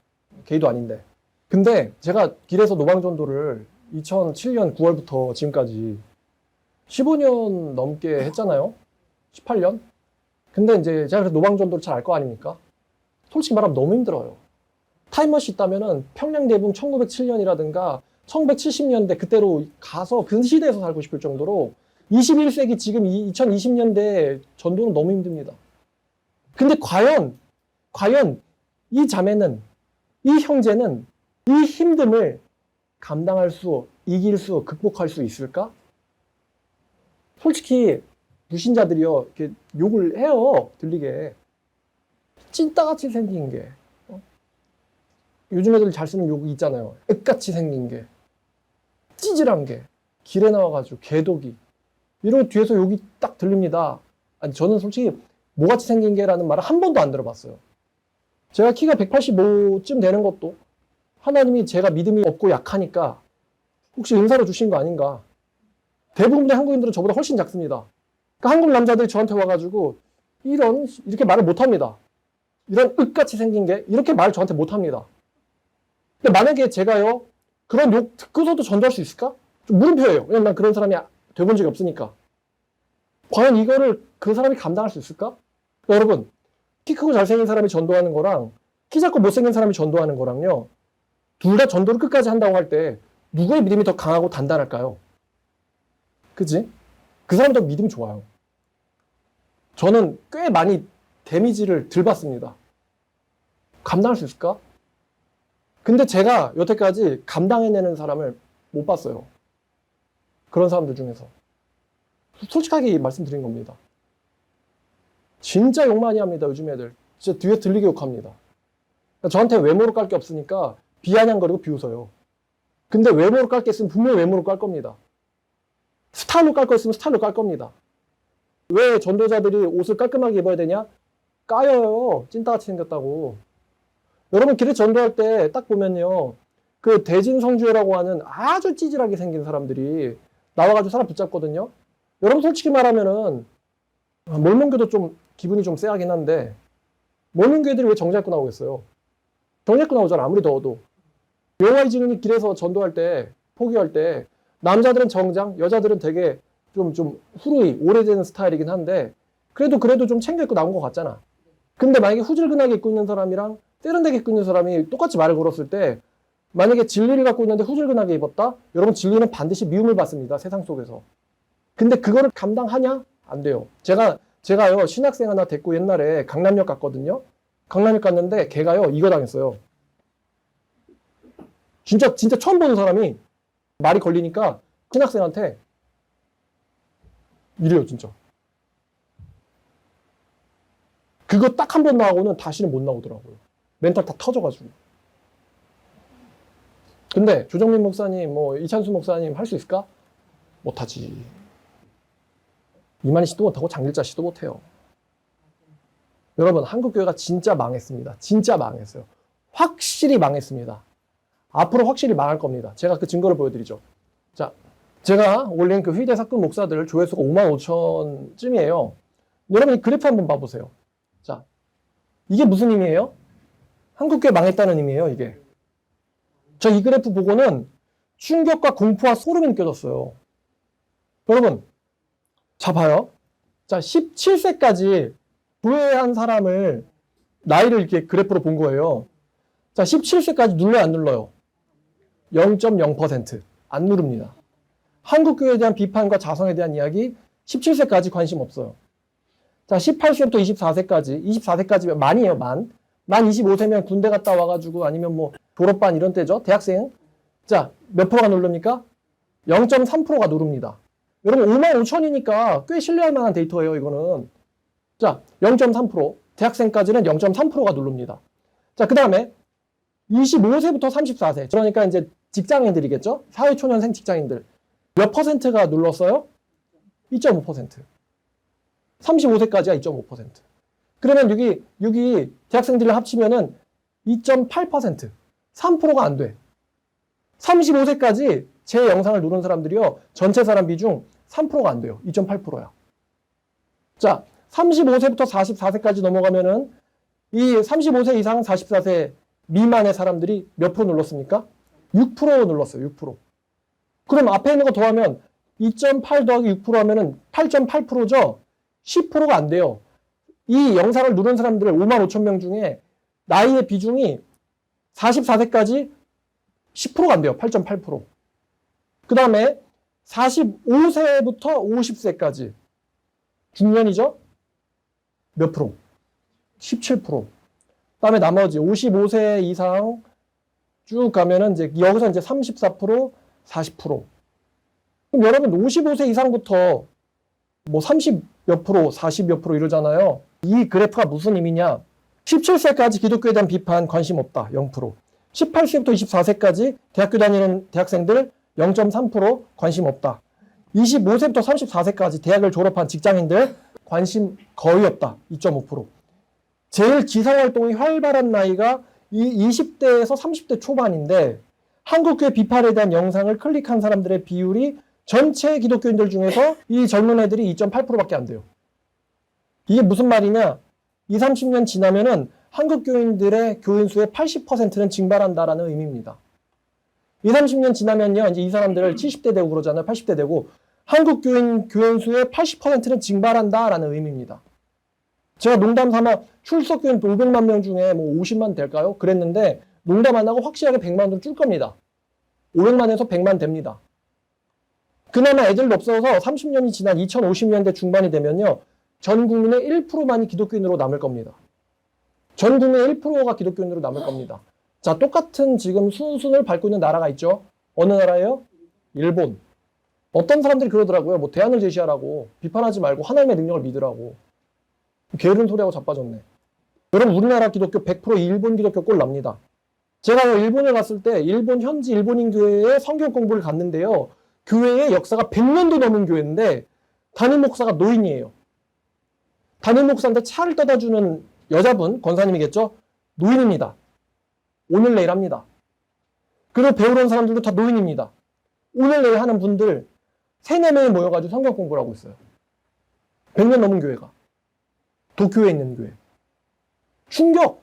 게이도 아닌데. 근데 제가 길에서 노방전도를 2007년 9월부터 지금까지 15년 넘게 했잖아요. 18년? 근데 이제 제가 그래서 노방전도를 잘 알 거 아닙니까? 솔직히 말하면 너무 힘들어요. 타임머신 있다면은 평양대붕 1907년이라든가 1970년대 그때로 가서 그 시대에서 살고 싶을 정도로 21세기 지금 2020년대 전도는 너무 힘듭니다. 근데 과연 이 자매는, 이 형제는 이 힘듦을 감당할 수, 이길 수, 극복할 수 있을까? 솔직히 불신자들이요, 이렇게 욕을 해요. 들리게. 찐따같이 생긴 게. 요즘 애들 잘 쓰는 욕이 있잖아요. 액같이 생긴 게. 찌질한 게. 길에 나와가지고 개독이. 이런 뒤에서 욕이 딱 들립니다. 아니, 저는 솔직히 뭐같이 생긴 게라는 말을 한 번도 안 들어봤어요. 제가 키가 185쯤 되는 것도 하나님이 제가 믿음이 없고 약하니까 혹시 은사로 주신 거 아닌가. 대부분의 한국인들은 저보다 훨씬 작습니다. 그러니까 한국 남자들이 저한테 와가지고 이렇게 말을 못합니다. 이런 윽같이 생긴 게 이렇게 말을 저한테 못합니다. 근데 만약에 제가요, 그런 욕 듣고서도 전도할 수 있을까? 좀 물음표예요. 왜냐면 난 그런 사람이 돼본 적이 없으니까. 과연 이거를 그 사람이 감당할 수 있을까? 그러니까 여러분, 키 크고 잘생긴 사람이 전도하는 거랑 키 작고 못생긴 사람이 전도하는 거랑요, 둘 다 전도를 끝까지 한다고 할 때 누구의 믿음이 더 강하고 단단할까요? 그치? 그 사람이 더 믿음이 좋아요. 저는 꽤 많이 데미지를 덜 받습니다. 감당할 수 있을까? 근데 제가 여태까지 감당해내는 사람을 못 봤어요. 그런 사람들 중에서. 솔직하게 말씀드린 겁니다. 진짜 욕 많이 합니다, 요즘 애들. 진짜 뒤에 들리게 욕합니다. 그러니까 저한테 외모로 깔 게 없으니까 비아냥거리고 비웃어요. 근데 외모로 깔 게 있으면 분명히 외모로 깔 겁니다. 스타일로 깔 거 있으면 스타일로 깔 겁니다. 왜 전도자들이 옷을 깔끔하게 입어야 되냐? 까여요. 찐따같이 생겼다고. 여러분, 길에 전도할 때 딱 보면요, 그 대진성주회라고 하는 아주 찌질하게 생긴 사람들이 나와가지고 사람 붙잡거든요. 여러분, 솔직히 말하면은 몰몬교도 좀 기분이 좀 쎄하긴 한데, 몰몬교회들이 왜 정장 입고 나오겠어요? 정장 입고 나오잖아, 아무리 더워도. 여호와의 증인이 길에서 전도할 때, 포기할 때 남자들은 정장, 여자들은 되게 좀 후루이 오래된 스타일이긴 한데 그래도 좀 챙겨 입고 나온 것 같잖아. 근데 만약에 후질근하게 입고 있는 사람이랑 세련되게 입고 있는 사람이 똑같이 말을 걸었을 때 만약에 진리를 갖고 있는데 후질근하게 입었다? 여러분 진리는 반드시 미움을 받습니다. 세상 속에서. 근데 그거를 감당하냐? 안 돼요. 제가요 신학생 하나 데리고 옛날에 강남역 갔거든요. 강남역 갔는데 걔가요 이거 당했어요. 진짜 처음 보는 사람이 말이 걸리니까 신학생한테 이래요 진짜. 그거 딱 한 번 나오고는 다시는 못 나오더라고요. 멘탈 다 터져가지고. 근데 조정민 목사님, 뭐 이찬수 목사님 할 수 있을까? 못하지. 이만희 씨도 못하고 장길자 씨도 못해요. 여러분 한국교회가 진짜 망했습니다. 진짜 망했어요. 확실히 망했습니다. 앞으로 확실히 망할 겁니다. 제가 그 증거를 보여드리죠. 자, 제가 올린 그 희대 사건 목사들 조회수가 55,000쯤이에요. 여러분 이 그래프 한번 봐보세요. 자, 이게 무슨 의미예요? 한국교회 망했다는 의미예요, 이게. 저 이 그래프 보고는 충격과 공포와 소름이 느껴졌어요. 여러분, 자, 봐요. 자, 17세까지 교회한 사람을 나이를 이렇게 그래프로 본 거예요. 자, 17세까지 눌러요, 안 눌러요? 0.0%. 안 누릅니다. 한국교회에 대한 비판과 자성에 대한 이야기 17세까지 관심 없어요. 자, 18세부터 24세까지, 24세까지면 만이에요, 만. 만 25세면 군대 갔다 와가지고 아니면 뭐 졸업반 이런 때죠, 대학생. 자, 몇 프로가 누릅니까? 0.3%가 누릅니다. 여러분 55,000이니까 꽤 신뢰할 만한 데이터예요, 이거는. 자, 0.3%. 대학생까지는 0.3%가 누릅니다. 자, 그 다음에 25세부터 34세. 그러니까 이제 직장인들이겠죠? 사회초년생 직장인들. 몇 퍼센트가 눌렀어요? 2.5%. 35세까지가 2.5%. 그러면 여기 대학생들을 합치면은 2.8%. 3%가 안 돼. 35세까지 제 영상을 누른 사람들이요. 전체 사람 비중 3%가 안 돼요. 2.8%야. 자, 35세부터 44세까지 넘어가면은 이 35세 이상 44세 미만의 사람들이 몇 프로 눌렀습니까? 6% 눌렀어요. 6%. 그럼 앞에 있는 거 더하면 2.8 더하기 6% 하면은 8.8%죠? 10%가 안 돼요. 이 영상을 누른 사람들 55,000명 중에 나이의 비중이 44세까지 10%가 안 돼요. 8.8%. 그 다음에 45세부터 50세까지 중년이죠? 몇 프로? 17%. 그 다음에 나머지 55세 이상 쭉 가면은 이제 여기서 이제 34%, 40%. 그럼 여러분 55세 이상부터 뭐 30 몇 프로, 40 몇 프로 이러잖아요. 이 그래프가 무슨 의미냐? 17세까지 기독교에 대한 비판 관심 없다. 0%. 18세부터 24세까지 대학교 다니는 대학생들 0.3% 관심 없다. 25세부터 34세까지 대학을 졸업한 직장인들 관심 거의 없다. 2.5%. 제일 기사활동이 활발한 나이가 이 20대에서 30대 초반인데 한국교회 비판에 대한 영상을 클릭한 사람들의 비율이 전체 기독교인들 중에서 이 젊은 애들이 2.8%밖에 안 돼요. 이게 무슨 말이냐? 20, 30년 지나면은 한국 교인들의 교인 수의 80%는 증발한다라는 의미입니다. 20, 30년 지나면요, 이제 이 사람들을 70대 되고 그러잖아요. 80대 되고 한국 교인 수의 80%는 증발한다라는 의미입니다. 제가 농담 삼아 출석 교인 500만 명 중에 뭐 50만 될까요? 그랬는데 농담 안 하고 확실하게 100만으로 줄 겁니다. 500만에서 100만 됩니다. 그나마 애들도 없어서 30년이 지난 2050년대 중반이 되면요. 전 국민의 1%만이 기독교인으로 남을 겁니다. 전 국민의 1%가 기독교인으로 남을 겁니다. 자, 똑같은 지금 수순을 밟고 있는 나라가 있죠. 어느 나라예요? 일본. 어떤 사람들이 그러더라고요. 뭐 대안을 제시하라고. 비판하지 말고 하나님의 능력을 믿으라고. 게으른 소리하고 자빠졌네. 여러분 우리나라 기독교 100% 일본 기독교 꼴 납니다. 제가 일본에 갔을 때 일본 현지 일본인 교회에 성경 공부를 갔는데요. 교회의 역사가 100년도 넘은 교회인데 담임 목사가 노인이에요. 담임 목사한테 차를 떠다 주는 여자분, 권사님이겠죠? 노인입니다. 오늘 내일 합니다. 그리고 배우러 온 사람들도 다 노인입니다. 오늘 내일 하는 분들 3, 4명이 모여가지고 성경 공부를 하고 있어요. 100년 넘은 교회가. 도쿄에 있는 교회. 충격!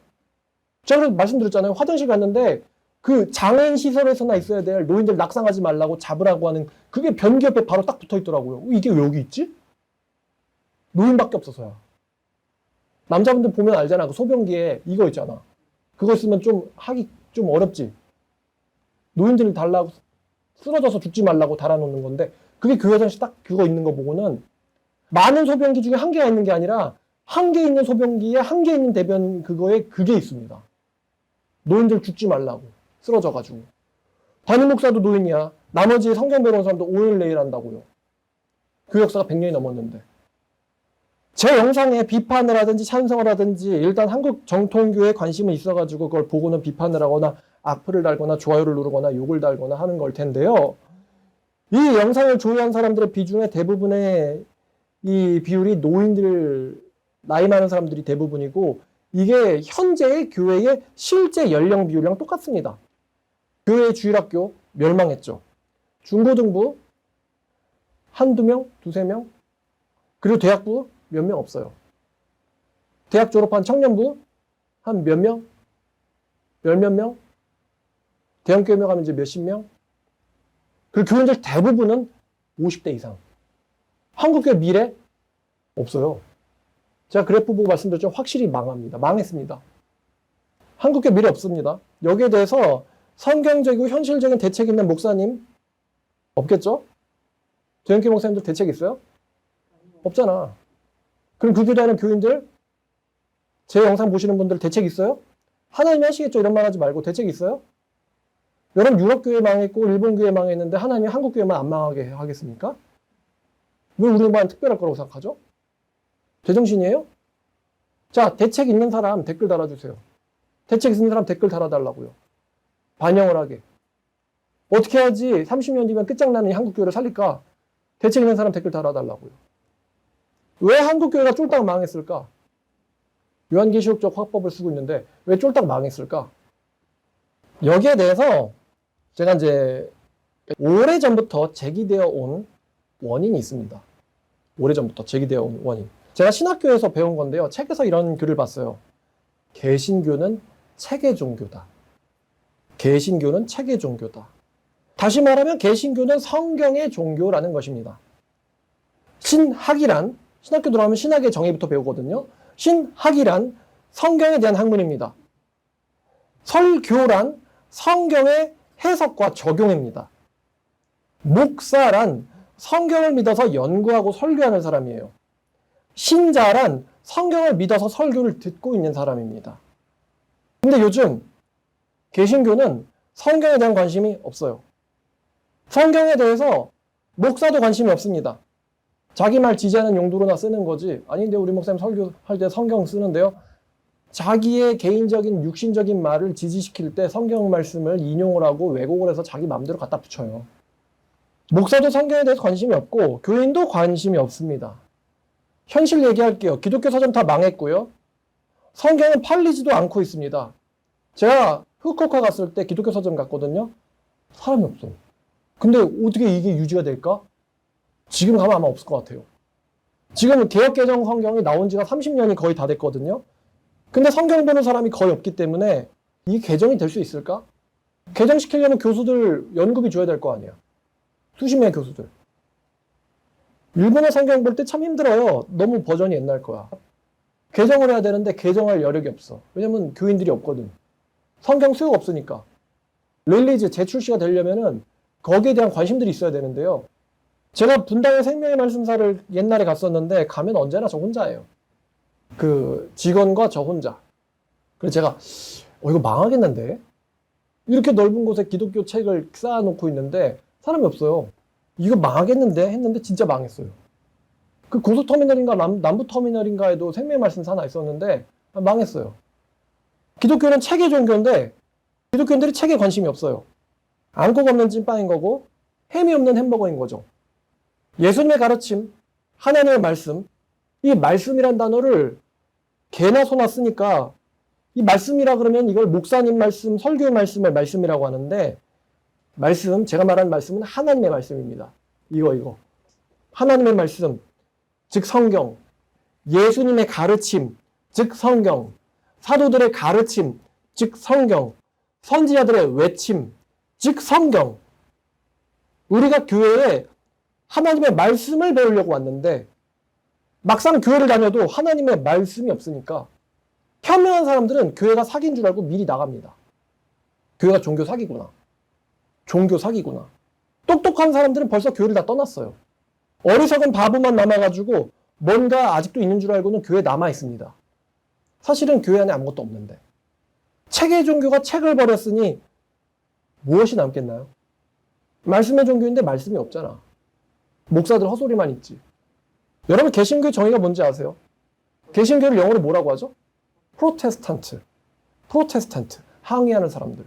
제가 말씀드렸잖아요. 화장실 갔는데 그 장애인 시설에서나 있어야 될 노인들 낙상하지 말라고 잡으라고 하는 그게 변기 옆에 바로 딱 붙어 있더라고요. 이게 왜 여기 있지? 노인밖에 없어서야. 남자분들 보면 알잖아. 그 소변기에 이거 있잖아. 그거 있으면 좀 하기 좀 어렵지. 노인들 달라고 쓰러져서 죽지 말라고 달아놓는 건데 그게 교회 화장실 딱 그거 있는 거 보고는 많은 소변기 중에 한 개가 있는 게 아니라 한 개 있는 소변기에 한 개 있는 대변 그거에 그게 있습니다. 노인들 죽지 말라고 쓰러져가지고. 담임 목사도 노인이야. 나머지 성경 배우는 사람도 5일 내일 한다고요. 그 역사가 100년이 넘었는데. 제 영상에 비판을 하든지 찬성을 하든지 일단 한국 정통교회에 관심이 있어가지고 그걸 보고는 비판을 하거나 악플을 달거나 좋아요를 누르거나 욕을 달거나 하는 걸 텐데요. 이 영상을 조회한 사람들의 비중의 대부분의 이 비율이 노인들, 나이 많은 사람들이 대부분이고 이게 현재의 교회의 실제 연령 비율이랑 똑같습니다. 교회 주일학교 멸망했죠. 중고등부 한두 명, 두세 명, 그리고 대학부 몇 명 없어요. 대학 졸업한 청년부 한 몇 명? 열 몇 명? 대형교회 가면 이제 몇십 명? 그리고 교인들 대부분은 50대 이상. 한국교회 미래? 없어요. 제가 그래프 보고 말씀드렸죠. 확실히 망합니다. 망했습니다. 한국교회 미래 없습니다. 여기에 대해서 성경적이고 현실적인 대책 있는 목사님 없겠죠? 대형교회 목사님들 대책 있어요? 없잖아. 그럼 그 교회 다니는 교인들 제 영상 보시는 분들 대책 있어요? 하나님이 하시겠죠. 이런 말 하지 말고 대책 있어요? 여러분 유럽교회 망했고 일본교회 망했는데 하나님이 한국교회만 안 망하게 하겠습니까? 왜 우리만 특별할 거라고 생각하죠? 제정신이에요? 자, 대책 있는 사람 댓글 달아주세요. 대책 있는 사람 댓글 달아달라고요. 반영을 하게. 어떻게 해야지 30년 뒤면 끝장나는 이 한국교회를 살릴까? 대책 있는 사람 댓글 달아달라고요. 왜 한국교회가 쫄딱 망했을까? 요한계시록적 화법을 쓰고 있는데 왜 쫄딱 망했을까? 여기에 대해서 제가 이제 오래전부터 제기되어 온 원인이 있습니다. 오래전부터 제기되어 온 원인. 제가 신학교에서 배운 건데요. 책에서 이런 글을 봤어요. 개신교는 체계 종교다. 개신교는 체계 종교다. 다시 말하면 개신교는 성경의 종교라는 것입니다. 신학이란, 신학교 들어가면 신학의 정의부터 배우거든요. 신학이란 성경에 대한 학문입니다. 설교란 성경의 해석과 적용입니다. 목사란 성경을 믿어서 연구하고 설교하는 사람이에요. 신자란 성경을 믿어서 설교를 듣고 있는 사람입니다. 근데 요즘 개신교는 성경에 대한 관심이 없어요. 성경에 대해서 목사도 관심이 없습니다. 자기 말 지지하는 용도로나 쓰는 거지. 아닌데 우리 목사님 설교할 때 성경 쓰는데요. 자기의 개인적인 육신적인 말을 지지시킬 때 성경 말씀을 인용을 하고 왜곡을 해서 자기 마음대로 갖다 붙여요. 목사도 성경에 대해서 관심이 없고 교인도 관심이 없습니다. 현실 얘기할게요. 기독교 서점 다 망했고요. 성경은 팔리지도 않고 있습니다. 제가 후쿠오카 갔을 때 기독교 서점 갔거든요. 사람이 없어요. 근데 어떻게 이게 유지가 될까? 지금 가면 아마 없을 것 같아요. 지금 개역개정 성경이 나온 지가 30년이 거의 다 됐거든요. 근데 성경 보는 사람이 거의 없기 때문에 이게 개정이 될 수 있을까? 개정시키려면 교수들 연구비 줘야 될 거 아니야. 수십 명의 교수들. 일본어 성경 볼 때 참 힘들어요. 너무 버전이 옛날 거야. 개정을 해야 되는데 개정할 여력이 없어. 왜냐면 교인들이 없거든. 성경 수요가 없으니까. 릴리즈 재출시가 되려면은 거기에 대한 관심들이 있어야 되는데요. 제가 분당의 생명의 말씀사를 옛날에 갔었는데 가면 언제나 저 혼자예요. 그 직원과 저 혼자. 그래서 제가 이거 망하겠는데? 이렇게 넓은 곳에 기독교 책을 쌓아놓고 있는데 사람이 없어요. 이거 망하겠는데? 했는데 진짜 망했어요. 그 고속터미널인가 남부터미널인가에도 생명의 말씀사 하나 있었는데 망했어요. 기독교는 체계 종교인데 기독교인들이 책에 관심이 없어요. 안국 없는 찐빵인 거고 햄이 없는 햄버거인 거죠. 예수님의 가르침, 하나님의 말씀, 이 말씀이란 단어를 개나 소나 쓰니까 이 말씀이라 그러면 이걸 목사님 말씀, 설교 말씀을 말씀이라고 하는데 말씀, 제가 말하는 말씀은 하나님의 말씀입니다. 이거. 하나님의 말씀, 즉 성경, 예수님의 가르침, 즉 성경, 사도들의 가르침, 즉 성경, 선지자들의 외침, 즉 성경. 우리가 교회에 하나님의 말씀을 배우려고 왔는데 막상 교회를 다녀도 하나님의 말씀이 없으니까 현명한 사람들은 교회가 사기인 줄 알고 미리 나갑니다. 교회가 종교 사기구나. 종교 사기구나. 똑똑한 사람들은 벌써 교회를 다 떠났어요. 어리석은 바보만 남아가지고 뭔가 아직도 있는 줄 알고는 교회에 남아 있습니다. 사실은 교회 안에 아무것도 없는데. 체계 종교가 책을 버렸으니 무엇이 남겠나요? 말씀의 종교인데 말씀이 없잖아. 목사들 헛소리만 있지. 여러분 개신교의 정의가 뭔지 아세요? 개신교를 영어로 뭐라고 하죠? 프로테스탄트. 프로테스탄트. 항의하는 사람들.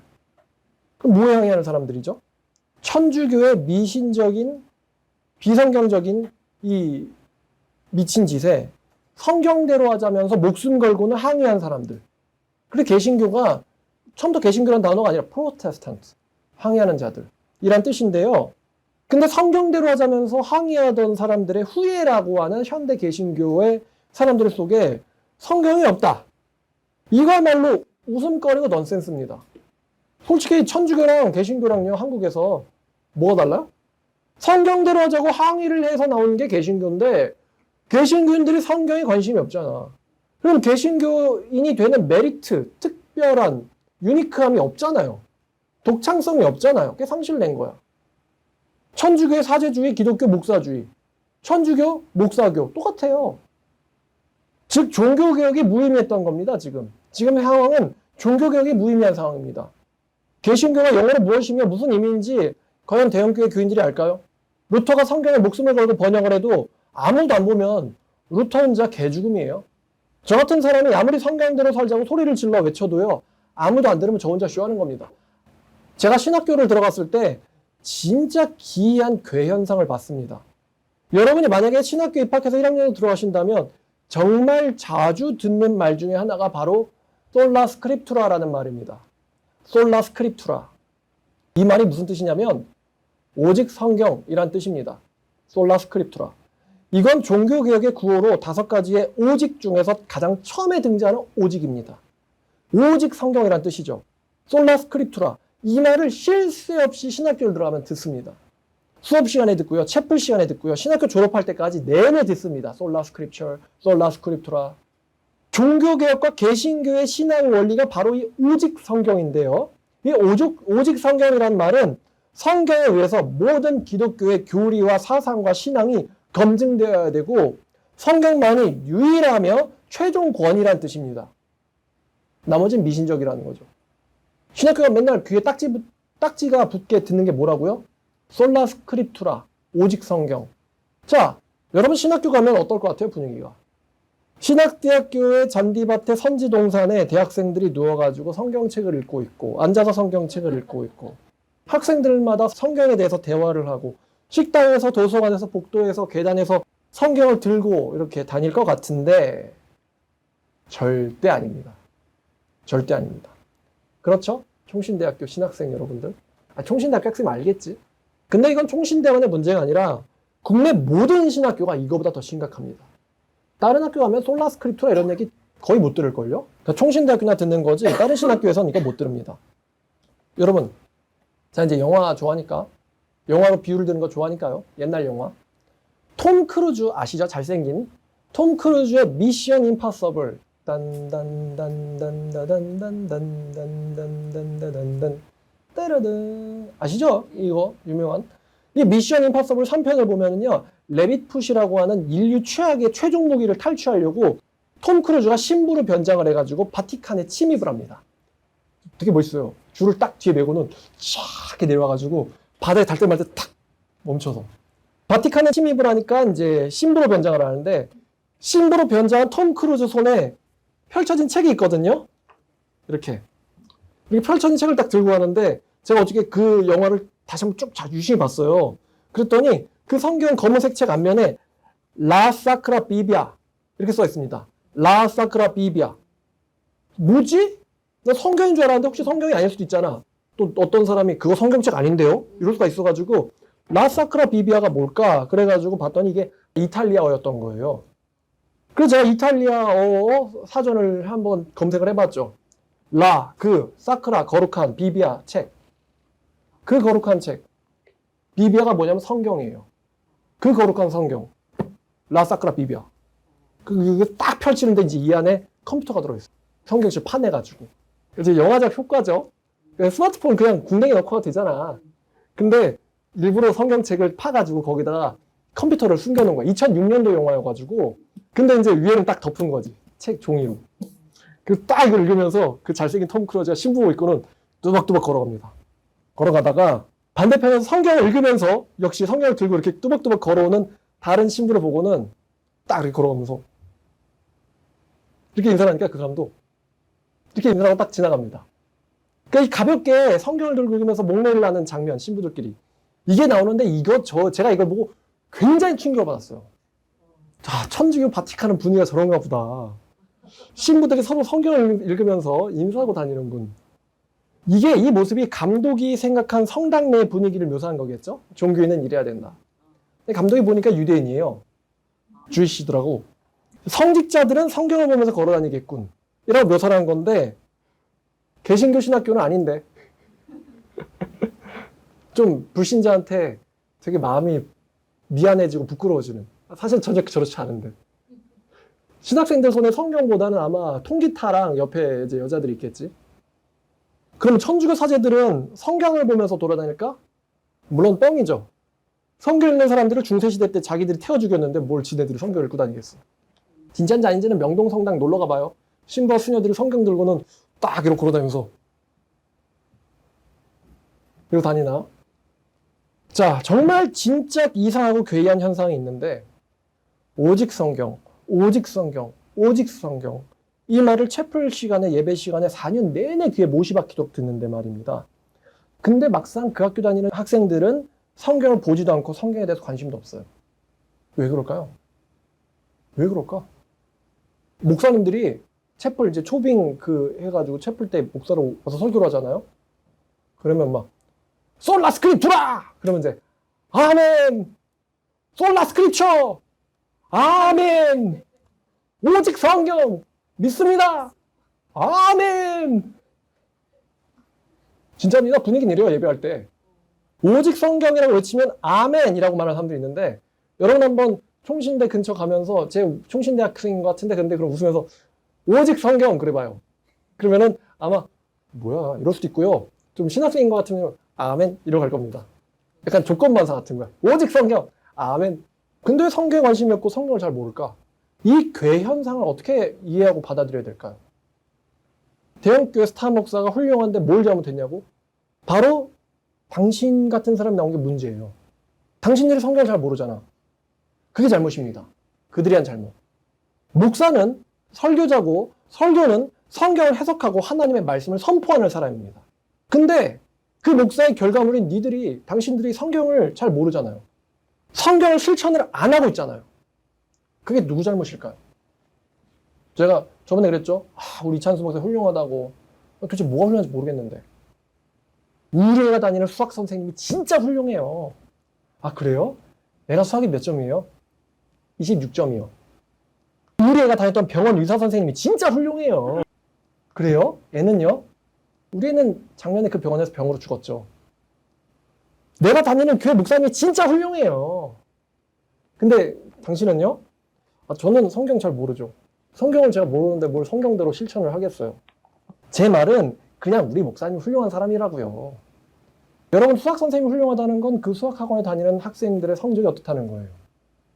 그럼 뭐에 항의하는 사람들이죠? 천주교의 미신적인, 비성경적인 이 미친 짓에 성경대로 하자면서 목숨 걸고는 항의한 사람들. 그리고 개신교가 처음부터 개신교라는 단어가 아니라 프로테스탄트. 항의하는 자들. 이란 뜻인데요. 근데 성경대로 하자면서 항의하던 사람들의 후예라고 하는 현대 개신교의 사람들 속에 성경이 없다. 이거야말로 웃음거리고 넌센스입니다. 솔직히 천주교랑 개신교랑요, 한국에서 뭐가 달라요? 성경대로 하자고 항의를 해서 나오는 게 개신교인데 개신교인들이 성경에 관심이 없잖아. 그럼 개신교인이 되는 메리트, 특별한 유니크함이 없잖아요. 독창성이 없잖아요. 그게 상실된 거야. 천주교의 사제주의, 기독교 목사주의. 천주교, 목사교 똑같아요. 즉 종교개혁이 무의미했던 겁니다. 지금의 상황은 종교개혁이 무의미한 상황입니다. 개신교가 영어로 무엇이며 무슨 의미인지 과연 대형교회 교인들이 알까요? 루터가 성경에 목숨을 걸고 번역을 해도 아무도 안 보면 루터 혼자 개죽음이에요. 저 같은 사람이 아무리 성경대로 살자고 소리를 질러 외쳐도요, 아무도 안 들으면 저 혼자 쇼하는 겁니다. 제가 신학교를 들어갔을 때 진짜 기이한 괴현상을 봤습니다. 여러분이 만약에 신학교 입학해서 1학년에 들어가신다면 정말 자주 듣는 말 중에 하나가 바로 솔라 스크립투라라는 말입니다. 솔라 스크립투라. 이 말이 무슨 뜻이냐면 오직 성경이란 뜻입니다. 솔라 스크립투라. 이건 종교개혁의 구호로 5가지의 오직 중에서 가장 처음에 등장하는 오직입니다. 오직 성경이란 뜻이죠. 솔라 스크립투라. 이 말을 쉴 새 없이 신학교를 들어가면 듣습니다. 수업 시간에 듣고요. 채플 시간에 듣고요. 신학교 졸업할 때까지 내내 듣습니다. 솔라 스크립처, 솔라 스크립투라. 종교개혁과 개신교의 신앙 원리가 바로 이 오직 성경인데요. 이 오직 성경이라는 말은 성경에 의해서 모든 기독교의 교리와 사상과 신앙이 검증되어야 되고 성경만이 유일하며 최종 권위란 뜻입니다. 나머지는 미신적이라는 거죠. 신학교가 맨날 귀에 딱지가 붙게 듣는 게 뭐라고요? 솔라 스크립투라, 오직 성경. 자, 여러분 신학교 가면 어떨 것 같아요, 분위기가? 신학대학교의 잔디밭에 선지동산에 대학생들이 누워가지고 성경책을 읽고 있고, 앉아서 성경책을 읽고 있고, 학생들마다 성경에 대해서 대화를 하고, 식당에서, 도서관에서, 복도에서, 계단에서 성경을 들고 이렇게 다닐 것 같은데, 절대 아닙니다. 절대 아닙니다. 그렇죠? 총신대학교 신학생 여러분들. 총신대학교 학생 알겠지? 근데 이건 총신대만의 문제가 아니라 국내 모든 신학교가 이거보다 더 심각합니다. 다른 학교 가면 솔라 스크립투라 이런 얘기 거의 못 들을걸요? 그러니까 총신대학교나 듣는 거지 다른 신학교에서는 이거 못 들읍니다. 여러분, 자 이제 영화 좋아하니까 영화로 비유를 드는 거 좋아하니까요. 옛날 영화. 톰 크루즈 아시죠? 잘생긴 톰 크루즈의 미션 임파서블 딴딴딴딴딴딴딴딴딴딴딴딴 따라단 아시죠? 이거 유명한 이 미션 임파서블 3편을 보면은요 레빗 풋이라고 하는 인류 최악의 최종 무기를 탈취하려고 톰 크루즈가 신부로 변장을 해가지고 바티칸에 침입을 합니다. 되게 멋있어요. 줄을 딱 뒤에 메고는 쫙 이렇게 내려와가지고 바다에 닿을 때 말 때 탁 멈춰서 바티칸에 침입을 하니까 이제 신부로 변장을 하는데 신부로 변장한 톰 크루즈 손에 펼쳐진 책이 있거든요. 이렇게 펼쳐진 책을 딱 들고 가는데 제가 어저께 그 영화를 다시 한번 쭉 유심히 봤어요. 그랬더니 그 성경 검은색 책 앞면에 라 사크라 비비아 이렇게 써 있습니다. 라 사크라 비비아. 뭐지? 나 성경인 줄 알았는데 혹시 성경이 아닐 수도 있잖아. 또 어떤 사람이 그거 성경책 아닌데요? 이럴 수가 있어가지고 라 사크라 비비아가 뭘까? 그래가지고 봤더니 이게 이탈리아어였던 거예요. 그래서 제가 이탈리아어 사전을 한번 검색을 해봤죠. 라, 사크라, 거룩한, 비비아, 책. 그 거룩한 책. 비비아가 뭐냐면 성경이에요. 그 거룩한 성경. 라, 사크라, 비비아. 그게 딱 펼치는데 이제 이 안에 컴퓨터가 들어있어요. 성경책 파내가지고. 이제 영화적 효과죠. 스마트폰 그냥 궁뎅이 넣고 가도 되잖아. 근데 일부러 성경책을 파가지고 거기다가 컴퓨터를 숨겨놓은 거야. 2006년도 영화여가지고. 근데 이제 위에는 딱 덮은 거지. 책 종이로. 그래서 딱 이걸 읽으면서 그 잘생긴 톰 크루즈가 신부복 입고는 뚜벅뚜벅 걸어갑니다. 걸어가다가 반대편에서 성경을 읽으면서 역시 성경을 들고 이렇게 뚜벅뚜벅 걸어오는 다른 신부를 보고는 딱 이렇게 걸어가면서 이렇게 인사를 하니까 그 사람도 이렇게 인사하고 딱 지나갑니다. 그러니까 이 가볍게 성경을 들고 읽으면서 목례를 하는 장면, 신부들끼리. 이게 나오는데 제가 이걸 보고 굉장히 충격을 받았어요. 자, 천주교 바티칸은 분위기가 저런가 보다. 신부들이 서로 성경을 읽으면서 인사하고 다니는군. 이 모습이 감독이 생각한 성당 내 분위기를 묘사한 거겠죠? 종교인은 이래야 된다. 근데 감독이 보니까 유대인이에요. 주이시더라고. 성직자들은 성경을 보면서 걸어 다니겠군. 이라고 묘사를 한 건데, 개신교 신학교는 아닌데. 좀 불신자한테 되게 마음이 미안해지고 부끄러워지는. 사실 전혀 저렇지 않은데. 신학생들 손에 성경보다는 아마 통기타랑 옆에 이제 여자들이 있겠지. 그럼 천주교 사제들은 성경을 보면서 돌아다닐까? 물론 뻥이죠. 성경 읽는 사람들을 중세시대 때 자기들이 태워 죽였는데 뭘 지네들이 성경을 읽고 다니겠어. 진짜인지 아닌지는 명동성당 놀러 가봐요. 신부와 수녀들이 성경 들고는 딱 이렇게 걸어다니면서 이러고 다니나? 자, 정말 진짜 이상하고 괴이한 현상이 있는데 오직 성경, 오직 성경, 오직 성경 이 말을 채플 시간에 예배 시간에 4년 내내 귀에 못이 박히도록 듣는데 말입니다. 근데 막상 그 학교 다니는 학생들은 성경을 보지도 않고 성경에 대해서 관심도 없어요. 왜 그럴까요? 왜 그럴까? 목사님들이 채플 이제 초빙 해가지고 채플 때 목사로 와서 설교를 하잖아요. 그러면 막 솔라 스크립투라! 그러면 이제 아멘! 솔라 스크립처! 아멘! 오직 성경! 믿습니다! 아멘! 진짜입니다. 분위기는 이래요, 예배할 때. 오직 성경이라고 외치면 아멘이라고 말하는 사람들이 있는데 여러분 한번 총신대 근처 가면서 제 총신대 학생인 것 같은데 근데 그럼 웃으면서 오직 성경 그래봐요. 그러면은 아마 뭐야 이럴 수도 있고요. 좀 신학생인 것 같으면 아멘 이러고 갈 겁니다. 약간 조건반사 같은 거야. 오직 성경 아멘. 근데 왜 성경에 관심이 없고 성경을 잘 모를까? 이 괴 현상을 어떻게 이해하고 받아들여야 될까요? 대형교회 스타 목사가 훌륭한데 뭘 잘못했냐고? 바로 당신 같은 사람이 나온 게 문제예요. 당신들이 성경을 잘 모르잖아. 그게 잘못입니다. 그들이 한 잘못. 목사는 설교자고 설교는 성경을 해석하고 하나님의 말씀을 선포하는 사람입니다. 근데 그 목사의 결과물인 당신들이 성경을 잘 모르잖아요. 성경을 실천을 안 하고 있잖아요. 그게 누구 잘못일까요? 제가 저번에 그랬죠? 우리 이찬수 목사 훌륭하다고. 도대체 뭐가 훌륭한지 모르겠는데. 우리 애가 다니는 수학 선생님이 진짜 훌륭해요. 아, 그래요? 애가 수학이 몇 점이에요? 26점이요. 우리 애가 다녔던 병원 의사 선생님이 진짜 훌륭해요. 그래요? 애는요? 우리 애는 작년에 그 병원에서 병으로 죽었죠. 내가 다니는 교회 목사님이 진짜 훌륭해요. 근데 당신은요? 저는 성경 잘 모르죠. 성경을 제가 모르는데 뭘 성경대로 실천을 하겠어요. 제 말은 그냥 우리 목사님 훌륭한 사람이라고요. 여러분 수학 선생님이 훌륭하다는 건 그 수학학원에 다니는 학생들의 성적이 어떻다는 거예요.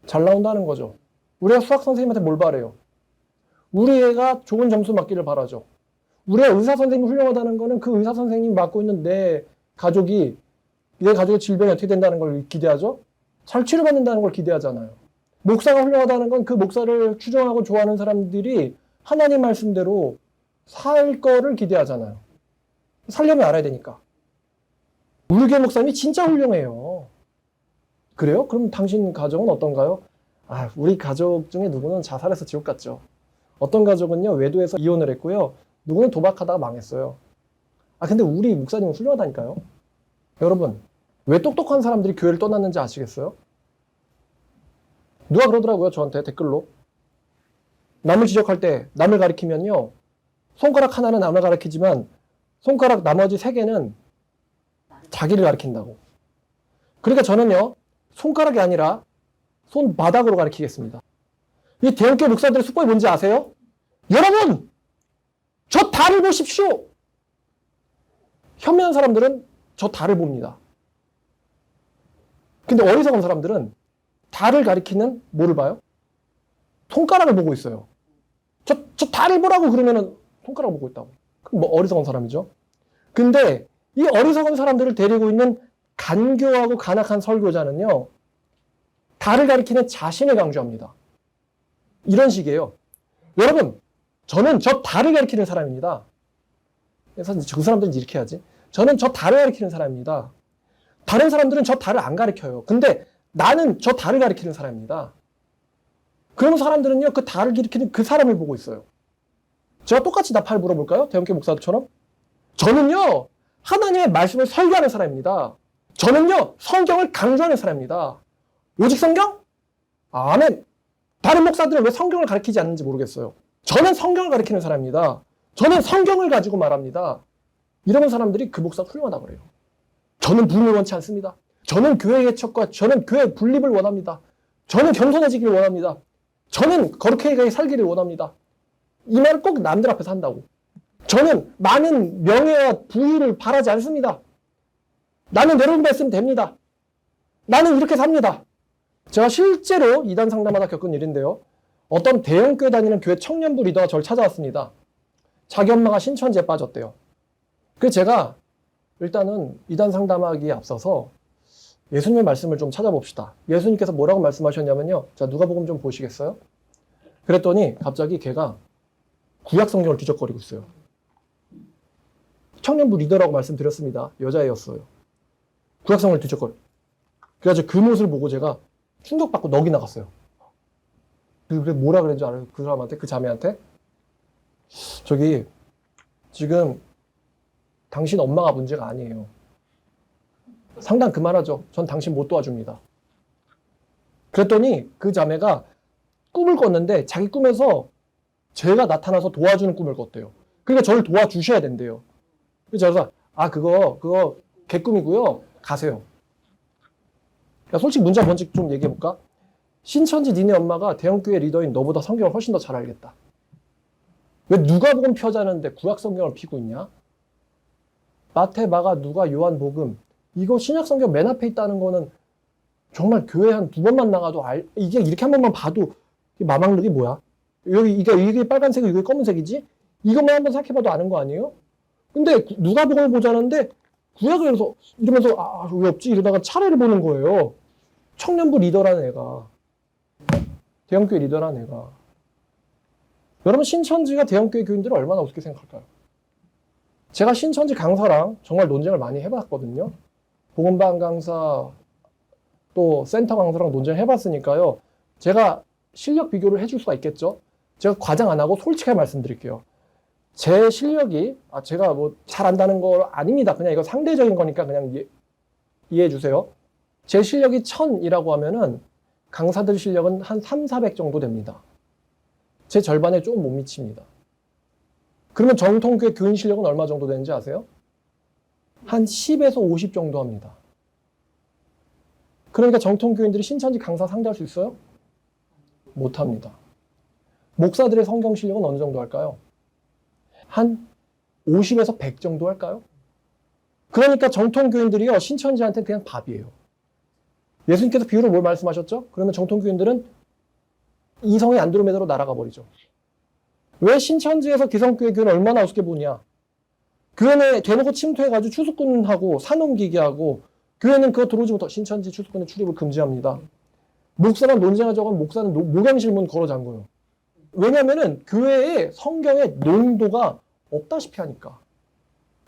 잘 나온다는 거죠. 우리가 수학 선생님한테 뭘 바래요? 우리 애가 좋은 점수 맞기를 바라죠. 우리가 의사 선생님이 훌륭하다는 거는 그 의사 선생님이 맡고 있는 내 가족의 질병이 어떻게 된다는 걸 기대하죠? 잘 치료받는다는 걸 기대하잖아요. 목사가 훌륭하다는 건 그 목사를 추종하고 좋아하는 사람들이 하나님 말씀대로 살 거를 기대하잖아요. 살려면 알아야 되니까. 우리 교회 목사님이 진짜 훌륭해요. 그래요? 그럼 당신 가정은 어떤가요? 우리 가족 중에 누구는 자살해서 지옥 갔죠. 어떤 가족은요, 외도해서 이혼을 했고요. 누구는 도박하다가 망했어요. 근데 우리 목사님은 훌륭하다니까요. 여러분, 왜 똑똑한 사람들이 교회를 떠났는지 아시겠어요? 누가 그러더라고요, 저한테 댓글로. 남을 지적할 때, 남을 가리키면요, 손가락 하나는 남을 가리키지만, 손가락 나머지 3개는 자기를 가리킨다고. 그러니까 저는요, 손가락이 아니라 손바닥으로 가리키겠습니다. 이 대형교회 목사들의 수법이 뭔지 아세요? 여러분! 저 달을 보십시오! 현명한 사람들은 저 달을 봅니다. 근데 어리석은 사람들은 달을 가리키는 뭐를 봐요? 손가락을 보고 있어요. 저 달을 보라고 그러면은 손가락을 보고 있다고. 그럼 뭐 어리석은 사람이죠. 근데 이 어리석은 사람들을 데리고 있는 간교하고 간악한 설교자는요, 달을 가리키는 자신을 강조합니다. 이런 식이에요. 여러분, 저는 저 달을 가리키는 사람입니다. 그래서 그 사람들은 이렇게 하지. 저는 저 달을 가리키는 사람입니다. 다른 사람들은 저 달을 안 가리켜요. 근데 나는 저 달을 가리키는 사람입니다. 그런 사람들은요, 그 달을 가리키는 그 사람을 보고 있어요. 제가 똑같이 나팔 불어볼까요? 대형교회 목사들처럼? 저는요, 하나님의 말씀을 설교하는 사람입니다. 저는요, 성경을 강조하는 사람입니다. 오직 성경? 아멘. 다른 목사들은 왜 성경을 가리키지 않는지 모르겠어요. 저는 성경을 가리키는 사람입니다. 저는 성경을 가지고 말합니다. 이런 사람들이 그 목사가 훌륭하다고 그래요. 저는 부흥을 원치 않습니다. 저는 교회의 개척과 저는 교회의 분립을 원합니다. 저는 겸손해지기를 원합니다. 저는 거룩하게 살기를 원합니다. 이 말을 꼭 남들 앞에서 한다고. 저는 많은 명예와 부유를 바라지 않습니다. 나는 내려오기만 했으면 됩니다. 나는 이렇게 삽니다. 제가 실제로 이단 상담하다 겪은 일인데요. 어떤 대형교회 다니는 교회 청년부 리더가 저를 찾아왔습니다. 자기 엄마가 신천지에 빠졌대요. 그래서 제가 일단은 이단 상담하기에 앞서서 예수님의 말씀을 좀 찾아봅시다. 예수님께서 뭐라고 말씀하셨냐면요. 자, 누가복음 좀 보시겠어요? 그랬더니 갑자기 걔가 구약 성경을 뒤적거리고 있어요. 청년부 리더라고 말씀드렸습니다. 여자애였어요. 구약 성경을 뒤적거려. 그래가지고 그 모습을 보고 제가 충격받고 넋이 나갔어요. 그래 뭐라 그랬는지 알아요? 그 사람한테, 그 자매한테? 저기 지금 당신 엄마가 문제가 아니에요. 상담 그만하죠. 전 당신 못 도와줍니다. 그랬더니 그 자매가 꿈을 꿨는데 자기 꿈에서 제가 나타나서 도와주는 꿈을 꿨대요. 그러니까 저를 도와주셔야 된대요. 그래서 제가 그거 개꿈이고요. 가세요. 그러니까 솔직히 문제 먼저 좀 얘기해볼까? 신천지 니네 엄마가 대형교회 리더인 너보다 성경을 훨씬 더 잘 알겠다. 왜 누가복음 펴자는데 구약 성경을 피고 있냐? 마태, 마가, 누가, 요한, 복음 이거 신약 성경 맨 앞에 있다는 거는 정말 교회 한 2번만 나가도 이게 이렇게 한 번만 봐도 마망룩이 뭐야? 이게 빨간색이고 이게 검은색이지? 이것만 한번 생각해봐도 아는 거 아니에요? 근데 누가복음을 보자는데 구약을 이러면서 왜 없지? 이러다가 차례를 보는 거예요. 청년부 리더라는 애가. 대형교회 리더라는 애가. 여러분 신천지가 대형교회 교인들을 얼마나 어떻게 생각할까요? 제가 신천지 강사랑 정말 논쟁을 많이 해봤거든요. 복음방 강사 또 센터 강사랑 논쟁을 해봤으니까요. 제가 실력 비교를 해줄 수가 있겠죠. 제가 과장 안 하고 솔직하게 말씀드릴게요. 제 실력이 제가 뭐 잘 안다는 거 아닙니다. 그냥 이거 상대적인 거니까 그냥 이해해 주세요. 제 실력이 1000이라고 하면은 강사들 실력은 한 3, 400 정도 됩니다. 제 절반에 조금 못 미칩니다. 그러면 정통교회 교인 실력은 얼마 정도 되는지 아세요? 한 10에서 50 정도 합니다. 그러니까 정통교인들이 신천지 강사 상대할 수 있어요? 못합니다. 목사들의 성경 실력은 어느 정도 할까요? 한 50에서 100 정도 할까요? 그러니까 정통교인들이요, 신천지한테 그냥 밥이에요. 예수님께서 비유로 뭘 말씀하셨죠? 그러면 정통교인들은 이성의 안드로메다로 날아가 버리죠. 왜 신천지에서 기성교회 교회는 얼마나 우습게 보냐? 교회는 대놓고 침투해가지고 추수꾼하고 산옮기게 하고 교회는 그거 들어오지 못하고 신천지 추수꾼의 출입을 금지합니다. 목사랑 논쟁하자고 하면 목사는 목양실문 걸어 잠궈요. 왜냐면은 교회에 성경의 농도가 없다시피 하니까.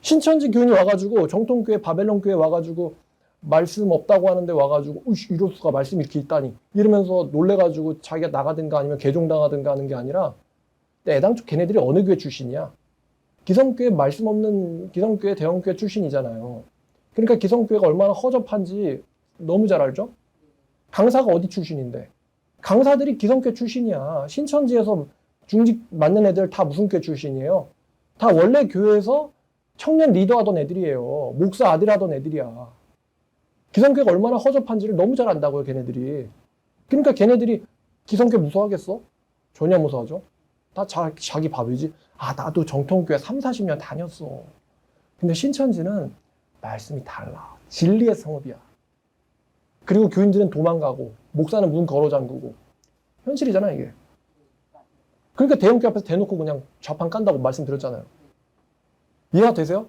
신천지 교인이 와가지고 정통교회 바벨론교회 와가지고 말씀 없다고 하는데 와가지고 이럴 수가 말씀이 이렇게 있다니 이러면서 놀래가지고 자기가 나가든가 아니면 개종당하든가 하는 게 아니라 애당초 걔네들이 어느 교회 출신이야? 기성교회 말씀 없는 기성교회 대형교회 출신이잖아요. 그러니까 기성교회가 얼마나 허접한지 너무 잘 알죠? 강사가 어디 출신인데? 강사들이 기성교회 출신이야. 신천지에서 중직 맞는 애들 다 무슨 교회 출신이에요? 다 원래 교회에서 청년 리더 하던 애들이에요. 목사 아들 하던 애들이야. 기성교회가 얼마나 허접한지를 너무 잘 안다고요, 걔네들이. 그러니까 걔네들이 기성교회 무서워하겠어? 전혀 무서워하죠. 다 자기 밥이지. 나도 정통교회 3, 40년 다녔어. 근데 신천지는 말씀이 달라. 진리의 성읍이야. 그리고 교인들은 도망가고 목사는 문 걸어 잠그고 현실이잖아 이게. 그러니까 대형교회 앞에서 대놓고 그냥 좌판 깐다고 말씀드렸잖아요. 이해가 되세요?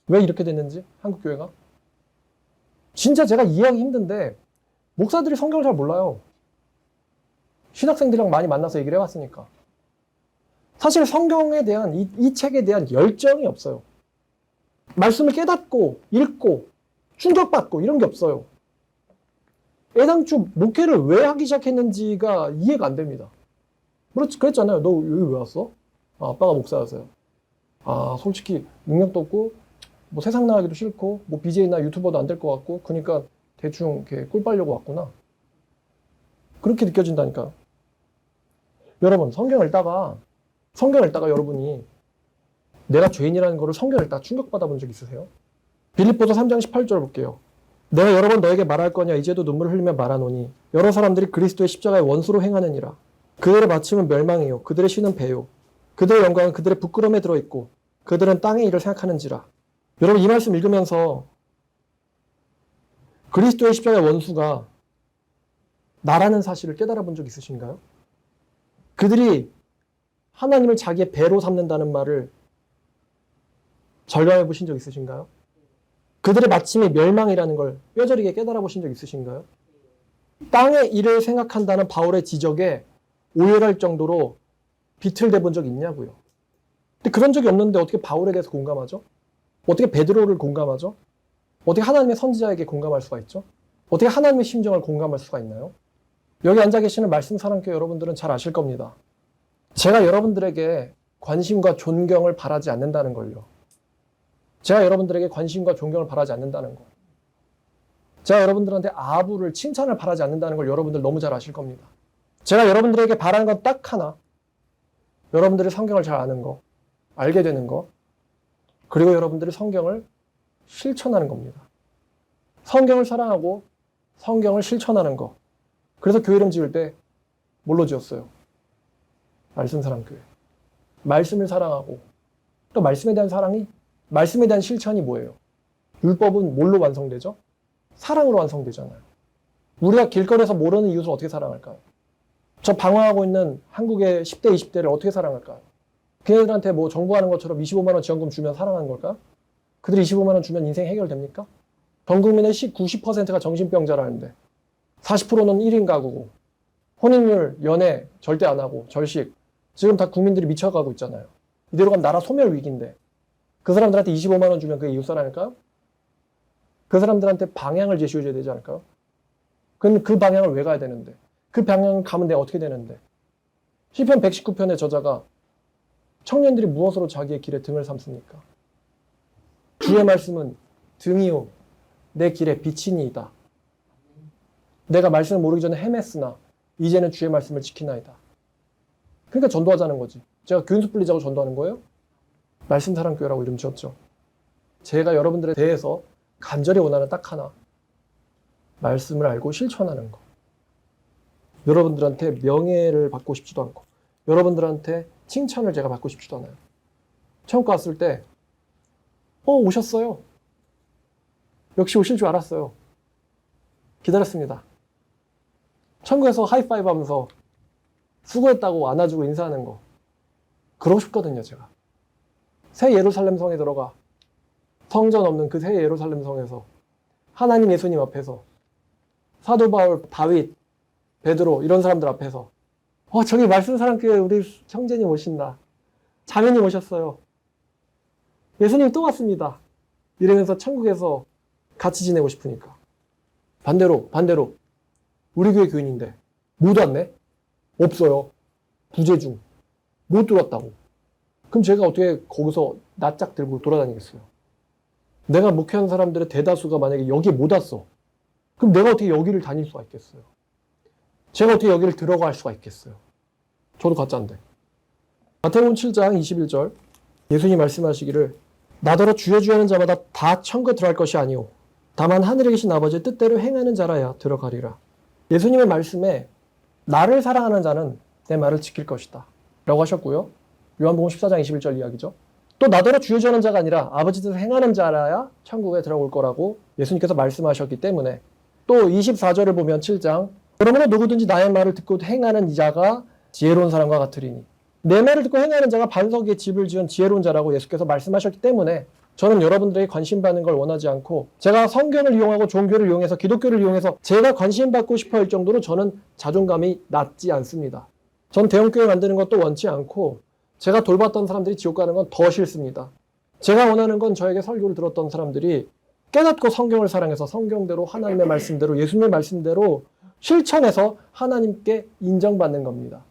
왜 이렇게 됐는지 한국교회가? 진짜 제가 이해하기 힘든데 목사들이 성경을 잘 몰라요. 신학생들이랑 많이 만나서 얘기를 해봤으니까. 사실 성경에 대한 이 책에 대한 열정이 없어요. 말씀을 깨닫고 읽고 충격받고 이런 게 없어요. 애당초 목회를 왜 하기 시작했는지가 이해가 안 됩니다. 그랬잖아요. 너 여기 왜 왔어? 아빠가 목사였어요. 솔직히 능력도 없고 뭐 세상 나가기도 싫고 뭐 BJ나 유튜버도 안 될 것 같고 그러니까 대충 이렇게 꿀 빨려고 왔구나. 그렇게 느껴진다니까. 여러분 성경을 읽다가 여러분이 내가 죄인이라는 거를 성경을 읽다가 충격받아 본 적 있으세요? 빌립보서 3장 18절 볼게요. 내가 여러 번 너에게 말할 거냐 이제도 눈물을 흘리며 말하노니 여러 사람들이 그리스도의 십자가의 원수로 행하느니라. 그들의 마침은 멸망이요 그들의 쉬는 배요 그들의 영광은 그들의 부끄러움에 들어있고 그들은 땅의 일을 생각하는지라. 여러분 이 말씀 읽으면서 그리스도의 십자가의 원수가 나라는 사실을 깨달아 본 적 있으신가요? 그들이 하나님을 자기의 배로 삼는다는 말을 절감해 보신 적 있으신가요? 그들의 마침이 멸망이라는 걸 뼈저리게 깨달아 보신 적 있으신가요? 땅의 일을 생각한다는 바울의 지적에 오열할 정도로 비틀대 본 적 있냐고요. 근데 그런 적이 없는데 어떻게 바울에 대해서 공감하죠? 어떻게 베드로를 공감하죠? 어떻게 하나님의 선지자에게 공감할 수가 있죠? 어떻게 하나님의 심정을 공감할 수가 있나요? 여기 앉아 계시는 말씀 사랑교회 여러분들은 잘 아실 겁니다. 제가 여러분들에게 관심과 존경을 바라지 않는다는 걸요. 제가 여러분들에게 관심과 존경을 바라지 않는다는 거. 제가 여러분들한테 아부를, 칭찬을 바라지 않는다는 걸 여러분들 너무 잘 아실 겁니다. 제가 여러분들에게 바라는 건 딱 하나. 여러분들이 성경을 잘 아는 거, 알게 되는 거, 그리고 여러분들이 성경을 실천하는 겁니다. 성경을 사랑하고 성경을 실천하는 거. 그래서 교회 이름 지을 때 뭘로 지었어요? 말씀 사랑교회. 말씀을 사랑하고 또 말씀에 대한 사랑이, 말씀에 대한 실천이 뭐예요? 율법은 뭘로 완성되죠? 사랑으로 완성되잖아요. 우리가 길거리에서 모르는 이웃을 어떻게 사랑할까요? 저 방황하고 있는 한국의 10대, 20대를 어떻게 사랑할까요? 걔네들한테 뭐 정부하는 것처럼 25만 원 지원금 주면 사랑하는 걸까요? 그들이 25만 원 주면 인생 해결됩니까? 전 국민의 90%가 정신병자라는데 40%는 1인 가구고 혼인율, 연애 절대 안 하고 절식 지금 다 국민들이 미쳐가고 있잖아요. 이대로 가면 나라 소멸 위기인데 그 사람들한테 25만 원 주면 그게 이웃사랑일까요? 그 사람들한테 방향을 제시해줘야 되지 않을까요? 그럼 그 방향을 왜 가야 되는데? 그 방향을 가면 내가 어떻게 되는데? 시편 119편의 저자가 청년들이 무엇으로 자기의 길에 등을 삼습니까? 주의 말씀은 등이요 내 길에 빛이니이다. 내가 말씀을 모르기 전에 헤맸으나 이제는 주의 말씀을 지키나이다. 그러니까 전도하자는 거지. 제가 교인수 불리자고 전도하는 거예요? 말씀 사랑교회라고 이름 지었죠. 제가 여러분들에 대해서 간절히 원하는 딱 하나. 말씀을 알고 실천하는 거. 여러분들한테 명예를 받고 싶지도 않고 여러분들한테 칭찬을 제가 받고 싶지도 않아요. 처음 왔을 때 오셨어요. 역시 오실 줄 알았어요. 기다렸습니다. 천국에서 하이파이브 하면서 수고했다고 안아주고 인사하는 거. 그러고 싶거든요, 제가. 새 예루살렘 성에 들어가 성전 없는 그 새 예루살렘 성에서 하나님 예수님 앞에서 사도 바울, 다윗, 베드로 이런 사람들 앞에서 저기 말씀 사랑교회 우리 형제님 오신다. 자매님 오셨어요. 예수님 또 왔습니다. 이러면서 천국에서 같이 지내고 싶으니까. 반대로 우리 교회 교인인데 못 왔네? 없어요. 부재중. 못 들어왔다고. 그럼 제가 어떻게 거기서 낯짝 들고 돌아다니겠어요? 내가 목회한 사람들의 대다수가 만약에 여기에 못 왔어. 그럼 내가 어떻게 여기를 다닐 수가 있겠어요? 제가 어떻게 여기를 들어갈 수가 있겠어요? 저도 가짜인데. 마태복음 7장 21절 예수님 말씀하시기를 나더러 주여 주여 하는 자마다 다 천국에 들어갈 것이 아니오 다만 하늘에 계신 아버지의 뜻대로 행하는 자라야 들어가리라. 예수님의 말씀에 나를 사랑하는 자는 내 말을 지킬 것이다 라고 하셨고요. 요한복음 14장 21절 이야기죠. 또 나더러 주의하는 자가 아니라 아버지 뜻을 행하는 자라야 천국에 들어올 거라고 예수님께서 말씀하셨기 때문에, 또 24절을 보면 7장, 그러므로 누구든지 나의 말을 듣고 행하는 자가 지혜로운 사람과 같으리니, 내 말을 듣고 행하는 자가 반석 위에 집을 지은 지혜로운 자라고 예수께서 말씀하셨기 때문에, 저는 여러분들에게 관심받는 걸 원하지 않고 제가 성경을 이용하고 종교를 이용해서 기독교를 이용해서 제가 관심받고 싶어 할 정도로 저는 자존감이 낮지 않습니다. 전 대형교회 만드는 것도 원치 않고 제가 돌봤던 사람들이 지옥 가는 건 더 싫습니다. 제가 원하는 건 저에게 설교를 들었던 사람들이 깨닫고 성경을 사랑해서 성경대로 하나님의 말씀대로 예수님의 말씀대로 실천해서 하나님께 인정받는 겁니다.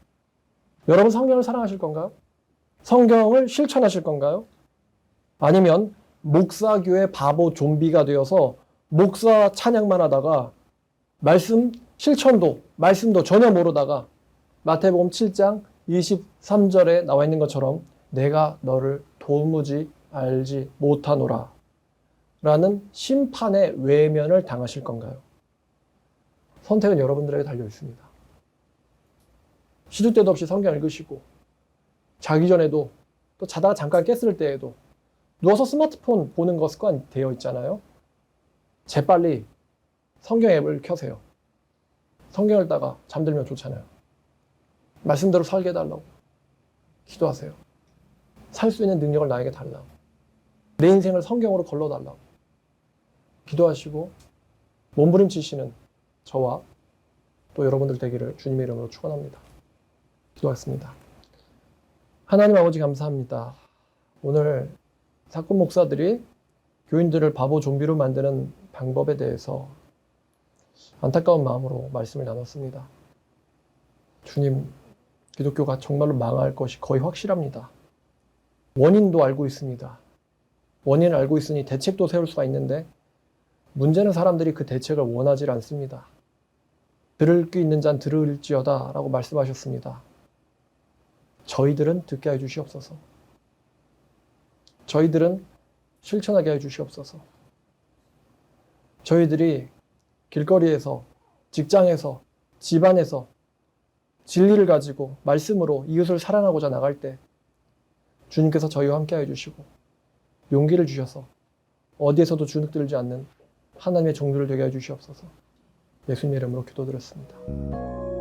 여러분 성경을 사랑하실 건가요? 성경을 실천하실 건가요? 아니면 목사교의 바보 좀비가 되어서 목사 찬양만 하다가 말씀 실천도 말씀도 전혀 모르다가 마태복음 7장 23절에 나와 있는 것처럼 내가 너를 도무지 알지 못하노라 라는 심판의 외면을 당하실 건가요? 선택은 여러분들에게 달려 있습니다. 시도 때도 없이 성경 읽으시고 자기 전에도 또 자다가 잠깐 깼을 때에도 누워서 스마트폰 보는 거 습관 되어 있잖아요. 재빨리 성경 앱을 켜세요. 성경 읽다가 잠들면 좋잖아요. 말씀대로 살게 해달라고 기도하세요. 살 수 있는 능력을 나에게 달라고, 내 인생을 성경으로 걸러달라고 기도하시고 몸부림치시는 저와 또 여러분들 되기를 주님의 이름으로 축원합니다. 기도하겠습니다. 하나님 아버지 감사합니다. 오늘 사건 목사들이 교인들을 바보 좀비로 만드는 방법에 대해서 안타까운 마음으로 말씀을 나눴습니다. 주님, 기독교가 정말로 망할 것이 거의 확실합니다. 원인도 알고 있습니다. 원인을 알고 있으니 대책도 세울 수가 있는데 문제는 사람들이 그 대책을 원하지 않습니다. 들을 귀 있는 자는 들을지어다 라고 말씀하셨습니다. 저희들은 듣게 해 주시옵소서. 저희들은 실천하게 해 주시옵소서. 저희들이 길거리에서, 직장에서, 집안에서 진리를 가지고 말씀으로 이웃을 사랑하고자 나갈 때 주님께서 저희와 함께 해 주시고 용기를 주셔서 어디에서도 주눅들지 않는 하나님의 종들을 되게 해 주시옵소서. 예수님의 이름으로 기도드렸습니다.